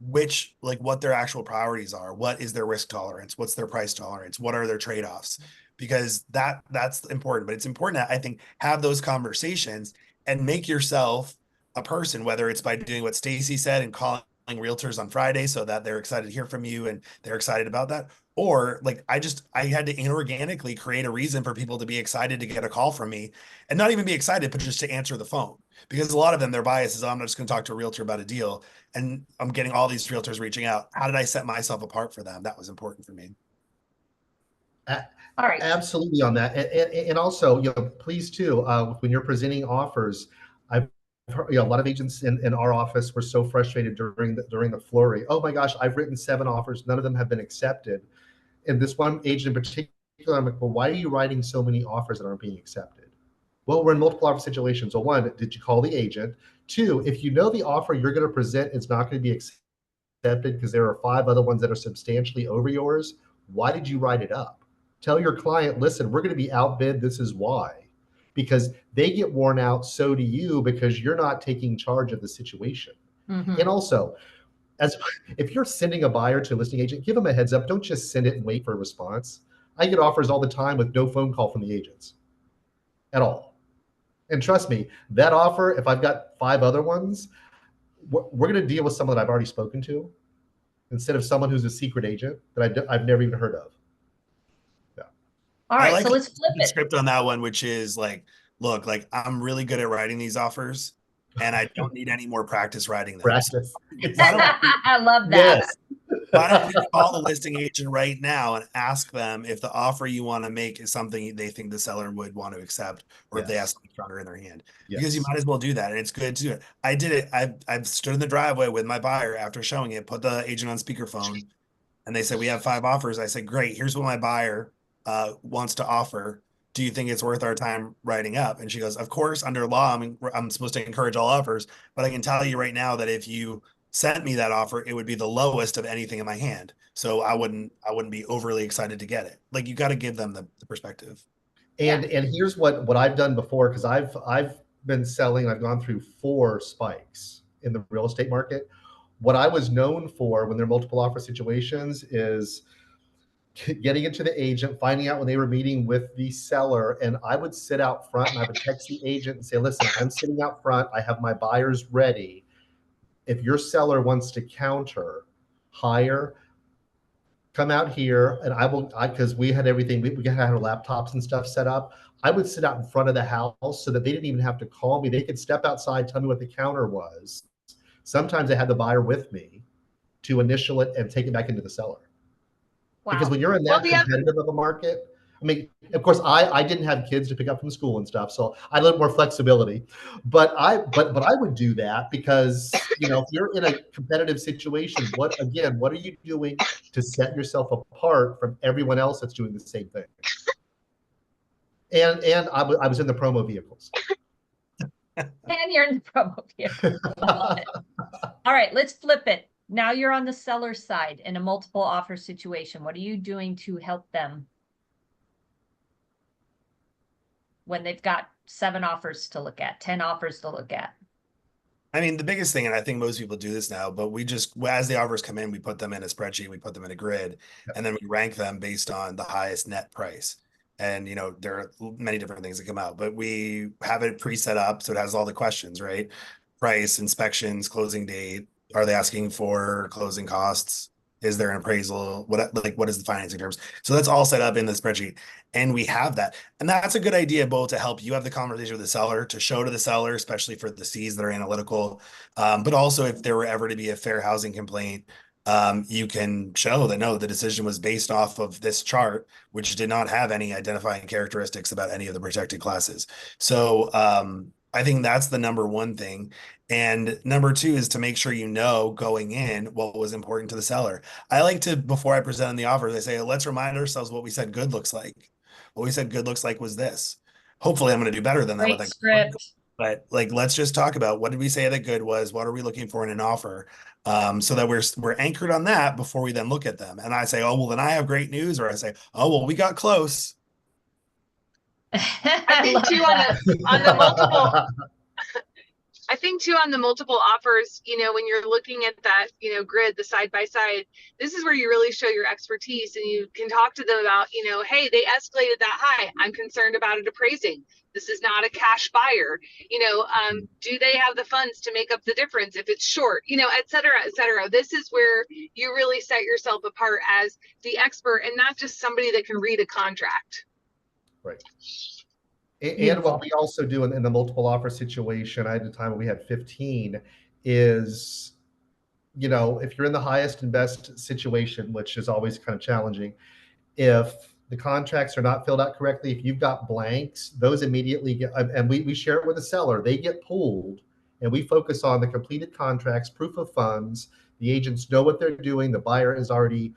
which, like, what their actual priorities are, what is their risk tolerance, what's their price tolerance, what are their trade-offs, because that's important. But it's important to, I think, have those conversations and make yourself a person, whether it's by doing what Stacy said and calling realtors on Friday so that they're excited to hear from you and they're excited about that, or like I had to inorganically create a reason for people to be excited to get a call from me, and not even be excited, but just to answer the phone, because a lot of them, their bias is, oh, I'm not just going to talk to a realtor about a deal. And I'm getting all these realtors reaching out. How did I set myself apart for them? That was important for me. All right. Absolutely on that. And also, please too, when you're presenting offers, I've heard, a lot of agents in our office were so frustrated during the flurry. Oh my gosh, I've written 7 offers. None of them have been accepted. And this one agent in particular, I'm like, well, why are you writing so many offers that aren't being accepted? Well, we're in multiple offer situations. So 1, did you call the agent? 2, if you know the offer you're going to present is not going to be accepted because there are 5 other ones that are substantially over yours, why did you write it up? Tell your client, listen, we're going to be outbid. This is why. Because they get worn out, so do you, because you're not taking charge of the situation. Mhm. And also, if you're sending a buyer to a listing agent, give them a heads up. Don't just send it and wait for a response. I get offers all the time with no phone call from the agents at all. And trust me, that offer, if I've got 5 other ones, we're going to deal with someone that I've already spoken to instead of someone who's a secret agent that I've never even heard of. Yeah. All right, so let's flip the it. script on that one, which is like, look, like I'm really good at writing these offers and I don't need any more practice writing them. Practice. Why don't I love that. Yes. Why don't we call the listing agent right now and ask them if the offer you want to make is something they think the seller would want to accept, or if they have something stronger in their hand? Because you might as well do that, and it's good to do it. I did it. I've stood in the driveway with my buyer after showing it, put the agent on speakerphone, and they said, we have 5 offers. I said, great, here's what my buyer wants to offer. Do you think it's worth our time writing up? And she goes, of course, under law, I'm supposed to encourage all offers, but I can tell you right now that if you sent me that offer, it would be the lowest of anything in my hand. So I wouldn't be overly excited to get it. Like, you got to give them the perspective. And here's what I've done before, because I've been selling, I've gone through 4 spikes in the real estate market. What I was known for when there are multiple offer situations is getting into the agent, finding out when they were meeting with the seller, and I would sit out front and I would text the agent and say, listen, I'm sitting out front, I have my buyers ready. If your seller wants to counter higher, come out here and because we had everything, we had our laptops and stuff set up. I would sit out in front of the house so that they didn't even have to call me. They could step outside, tell me what the counter was. Sometimes I had the buyer with me to initial it and take it back into the seller. Wow. Because when you're in that competitive of a market, I mean, of course, I didn't have kids to pick up from school and stuff, so I had a little more flexibility. But I would do that because, if you're in a competitive situation, what are you doing to set yourself apart from everyone else that's doing the same thing? And I was in the promo vehicles. And you're in the promo vehicle. All right, let's flip it. Now you're on the seller side in a multiple offer situation. What are you doing to help them? when they've got 7 offers to look at, 10 offers to look at? I mean, the biggest thing, and I think most people do this now, but we just, as the offers come in, we put them in a spreadsheet, we put them in a grid, and then we rank them based on the highest net price. And, you know, there are many different things that come out, but we have it pre-set up. So it has all the questions, right? Price, inspections, closing date. Are they asking for closing costs? Is there an appraisal? What is the financing terms? So that's all set up in the spreadsheet. And we have that. And that's a good idea, both to help you have the conversation with the seller, to show to the seller, especially for the Cs that are analytical. But also if there were ever to be a fair housing complaint, you can show that no, the decision was based off of this chart, which did not have any identifying characteristics about any of the protected classes. So I think that's the number one thing. And number two is to make sure you know going in what was important to the seller. I like to, before I present on the offer, they say, let's remind ourselves what we said good looks like. What we said good looks like was this. Hopefully I'm going to do better than that. Great script. But like, let's just talk about what did we say that good was? What are we looking for in an offer? So that we're anchored on that before we then look at them. And I say, oh, well, then I have great news. Or I say, oh, well, we got close. I think too on the multiple. I think too on the multiple offers, you know, when you're looking at that, you know, grid, the side by side, this is where you really show your expertise and you can talk to them about, you know, hey, they escalated that high. I'm concerned about it appraising. This is not a cash buyer. You know, do they have the funds to make up the difference if it's short, you know, et cetera, et cetera. This is where you really set yourself apart as the expert and not just somebody that can read a contract. Right. And what we also do in the multiple offer situation, I had a time when we had 15, is, you know, if you're in the highest and best situation, which is always kind of challenging, if the contracts are not filled out correctly, if you've got blanks, those immediately get, and we share it with the seller, they get pulled, and we focus on the completed contracts, proof of funds, the agents know what they're doing, the buyer is already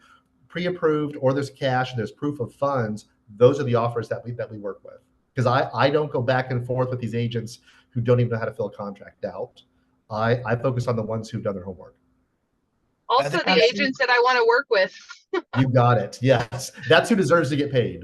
pre-approved, or there's cash, there's proof of funds. Those are the offers that we work with. Because I don't go back and forth with these agents who don't even know how to fill a contract out. I focus on the ones who've done their homework. Also the agents that I want to work with. You got it. Yes. That's who deserves to get paid.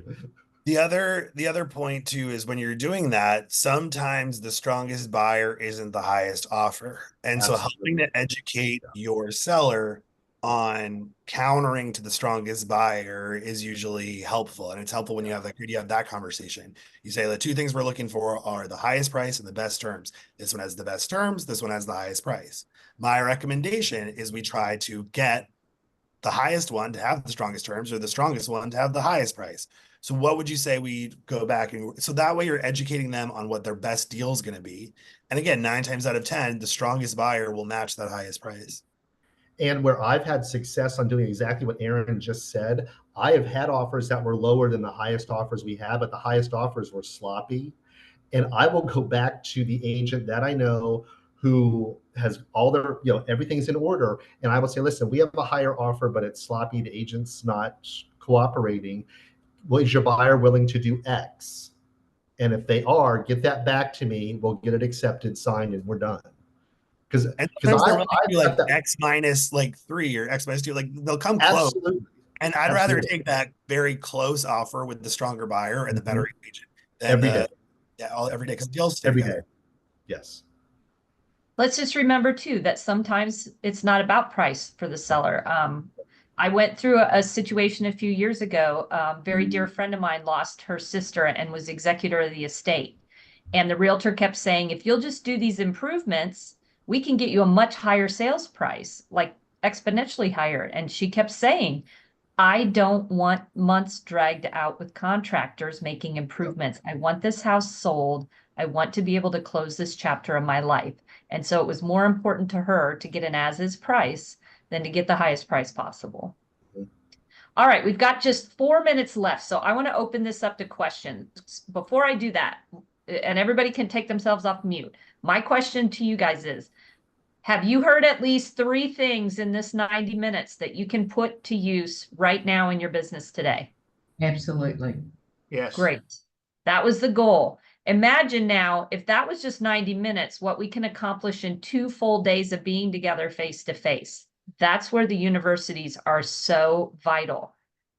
The other point too is when you're doing that, sometimes the strongest buyer isn't the highest offer. And so helping to educate your seller on countering to the strongest buyer is usually helpful. And it's helpful when you have that conversation. You say the two things we're looking for are the highest price and the best terms. This one has the best terms. This one has the highest price. My recommendation is we try to get the highest one to have the strongest terms or the strongest one to have the highest price. So what would you say we go back and so that way you're educating them on what their best deal is going to be. And again, 9 times out of 10, the strongest buyer will match that highest price. And where I've had success on doing exactly what Aaron just said, I have had offers that were lower than the highest offers we had, but the highest offers were sloppy. And I will go back to the agent that I know who has all their, you know, everything's in order. And I will say, listen, we have a higher offer, but it's sloppy. The agent's not cooperating. Well, is your buyer willing to do X? And if they are, get that back to me. We'll get it accepted, signed, and we're done. Because I like X minus like 3 or X minus 2, like they'll come close. Absolutely. And I'd rather take that very close offer with the stronger buyer and the better agent than every day. Every day, because deals every day. Yes. Let's just remember too that sometimes it's not about price for the seller. I went through a situation a few years ago. Very dear friend of mine lost her sister and was executor of the estate. And the realtor kept saying, if you'll just do these improvements, we can get you a much higher sales price, like exponentially higher. And she kept saying, I don't want months dragged out with contractors making improvements. I want this house sold. I want to be able to close this chapter of my life. And so it was more important to her to get an as-is price than to get the highest price possible. All right, we've got just 4 minutes left. So I want to open this up to questions. Before I do that, and everybody can take themselves off mute. My question to you guys is, have you heard at least 3 things in this 90 minutes that you can put to use right now in your business today? Absolutely. Yes. Great. That was the goal. Imagine now, if that was just 90 minutes, what we can accomplish in 2 full days of being together face to face. That's where the universities are so vital.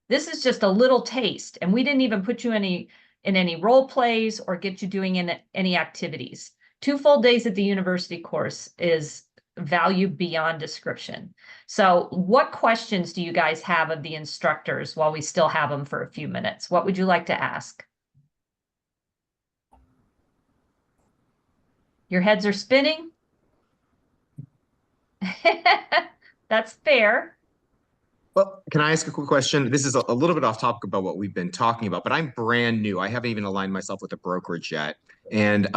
This is just a little taste, and we didn't even put you any in any role plays or get you doing in any activities. 2 full days at the university course is value beyond description. So what questions do you guys have of the instructors while we still have them for a few minutes? What would you like to ask? Your heads are spinning? That's fair. Well, can I ask a quick question? This is a little bit off topic about what we've been talking about, but I'm brand new. I haven't even aligned myself with a brokerage yet. And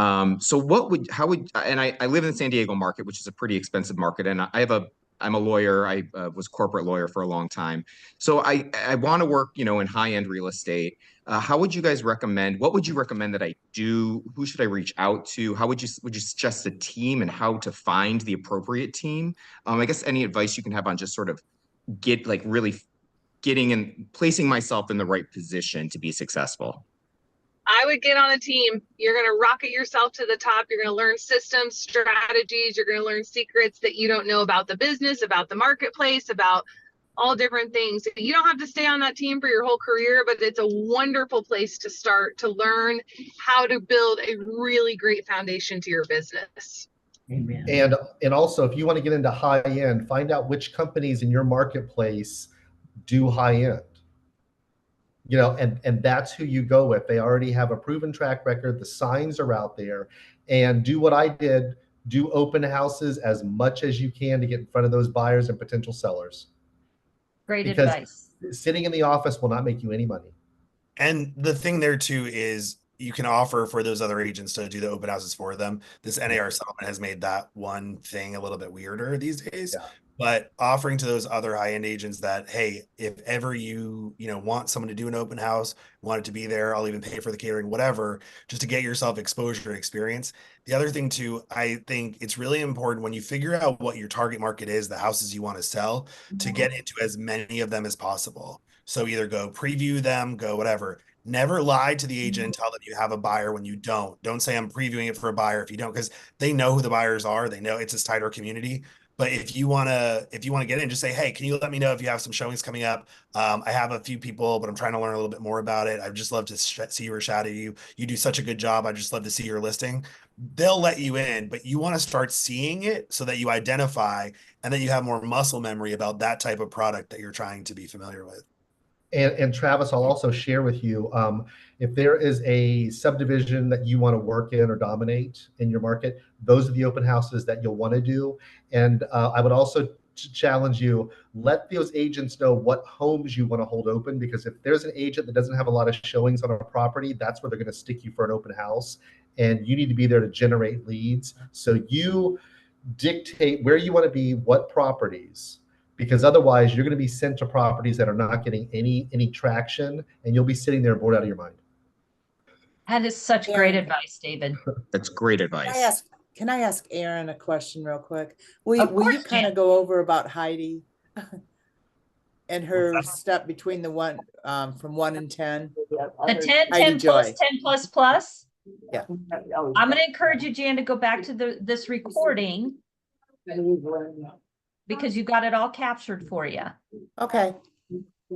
so I live in the San Diego market, which is a pretty expensive market. And I'm a lawyer. I was corporate lawyer for a long time. So I want to work, in high-end real estate. How would you guys recommend, what would you recommend that I do? Who should I reach out to? Would you suggest a team and how to find the appropriate team? I guess any advice you can have on just sort of really getting and placing myself in the right position to be successful. I would get on a team. You're going to rocket yourself to the top. You're going to learn systems, strategies. You're going to learn secrets that you don't know about the business, about the marketplace, about all different things. You don't have to stay on that team for your whole career, but it's a wonderful place to start to learn how to build a really great foundation to your business. Amen. And also, if you want to get into high end, find out which companies in your marketplace do high end. And that's who you go with. They already have a proven track record. The signs are out there. And do what I did. Do open houses as much as you can to get in front of those buyers and potential sellers. Great because advice. Sitting in the office will not make you any money. And the thing there too is you can offer for those other agents to do the open houses for them. This NAR settlement has made that one thing a little bit weirder these days. Yeah. But offering to those other high-end agents that, hey, if ever you want someone to do an open house, want it to be there, I'll even pay for the catering, whatever, just to get yourself exposure and experience. The other thing too, I think it's really important when you figure out what your target market is, the houses you want to sell, to get into as many of them as possible. So either go preview them, go whatever. Never lie to the agent and tell them you have a buyer when you don't. Don't say I'm previewing it for a buyer if you don't, because they know who the buyers are. They know it's a tighter community. But if you wanna get in, just say, hey, can you let me know if you have some showings coming up? I have a few people, but I'm trying to learn a little bit more about it. I'd just love to see or shadow you. You do such a good job. I'd just love to see your listing. They'll let you in, but you want to start seeing it so that you identify and then you have more muscle memory about that type of product that you're trying to be familiar with. And Travis, I'll also share with you, if there is a subdivision that you want to work in or dominate in your market, those are the open houses that you'll want to do. And I would also challenge you, let those agents know what homes you want to hold open, because if there's an agent that doesn't have a lot of showings on a property, that's where they're going to stick you for an open house. And you need to be there to generate leads. So you dictate where you want to be, what properties, because otherwise you're going to be sent to properties that are not getting any traction, and you'll be sitting there bored out of your mind. That is such great advice, David. That's great advice. Can I ask Aaron a question real quick? Will you kind of go over about Heidi and her step between the one from 1 and 10? The 10, Heidi 10 Joy. plus, 10 plus plus. Yeah. I'm going to encourage you, Jan, to go back to this recording because you got it all captured for you. Okay.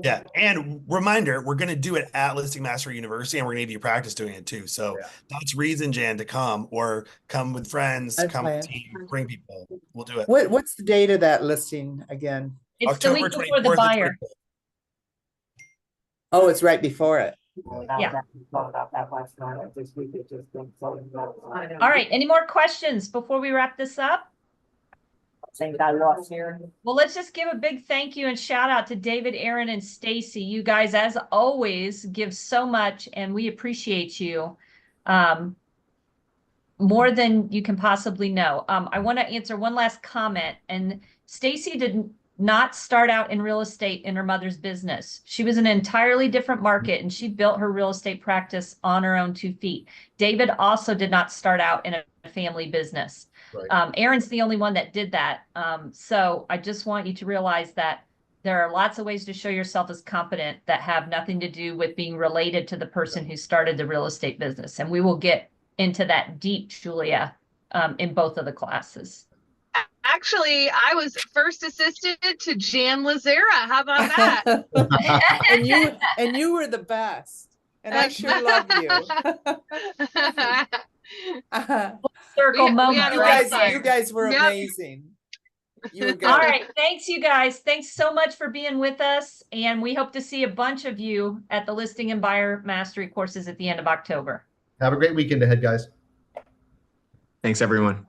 Yeah. And reminder, we're going to do it at Listing Mastery University, and we're going to give you practice doing it too. So that's reason, Jan, to come, or come with friends, come with team, bring people. We'll do it. What's the date of that listing again? It's October the week before the 24th. buyer. Oh, it's right before it. Yeah. All right. Any more questions before we wrap this up? Well, let's just give a big thank you and shout out to David, Aaron, and Stacy. You guys, as always, give so much, and we appreciate you more than you can possibly know. I want to answer one last comment. And Stacy did not start out in real estate in her mother's business. She was in an entirely different market, and she built her real estate practice on her own 2 feet. David also did not start out in a family business. Right. Aaron's the only one that did that. So I just want you to realize that there are lots of ways to show yourself as competent that have nothing to do with being related to the person who started the real estate business. And we will get into that deep, Julia, in both of the classes. Actually, I was first assistant to Jan Lazera. How about that? and you were the best. And I sure love you. Circle we moment, had a You right guys, you there. guys were Yep. amazing. You were good. All right. Thanks, you guys. Thanks so much for being with us. And we hope to see a bunch of you at the Listing and Buyer Mastery courses at the end of October. Have a great weekend ahead, guys. Thanks, everyone.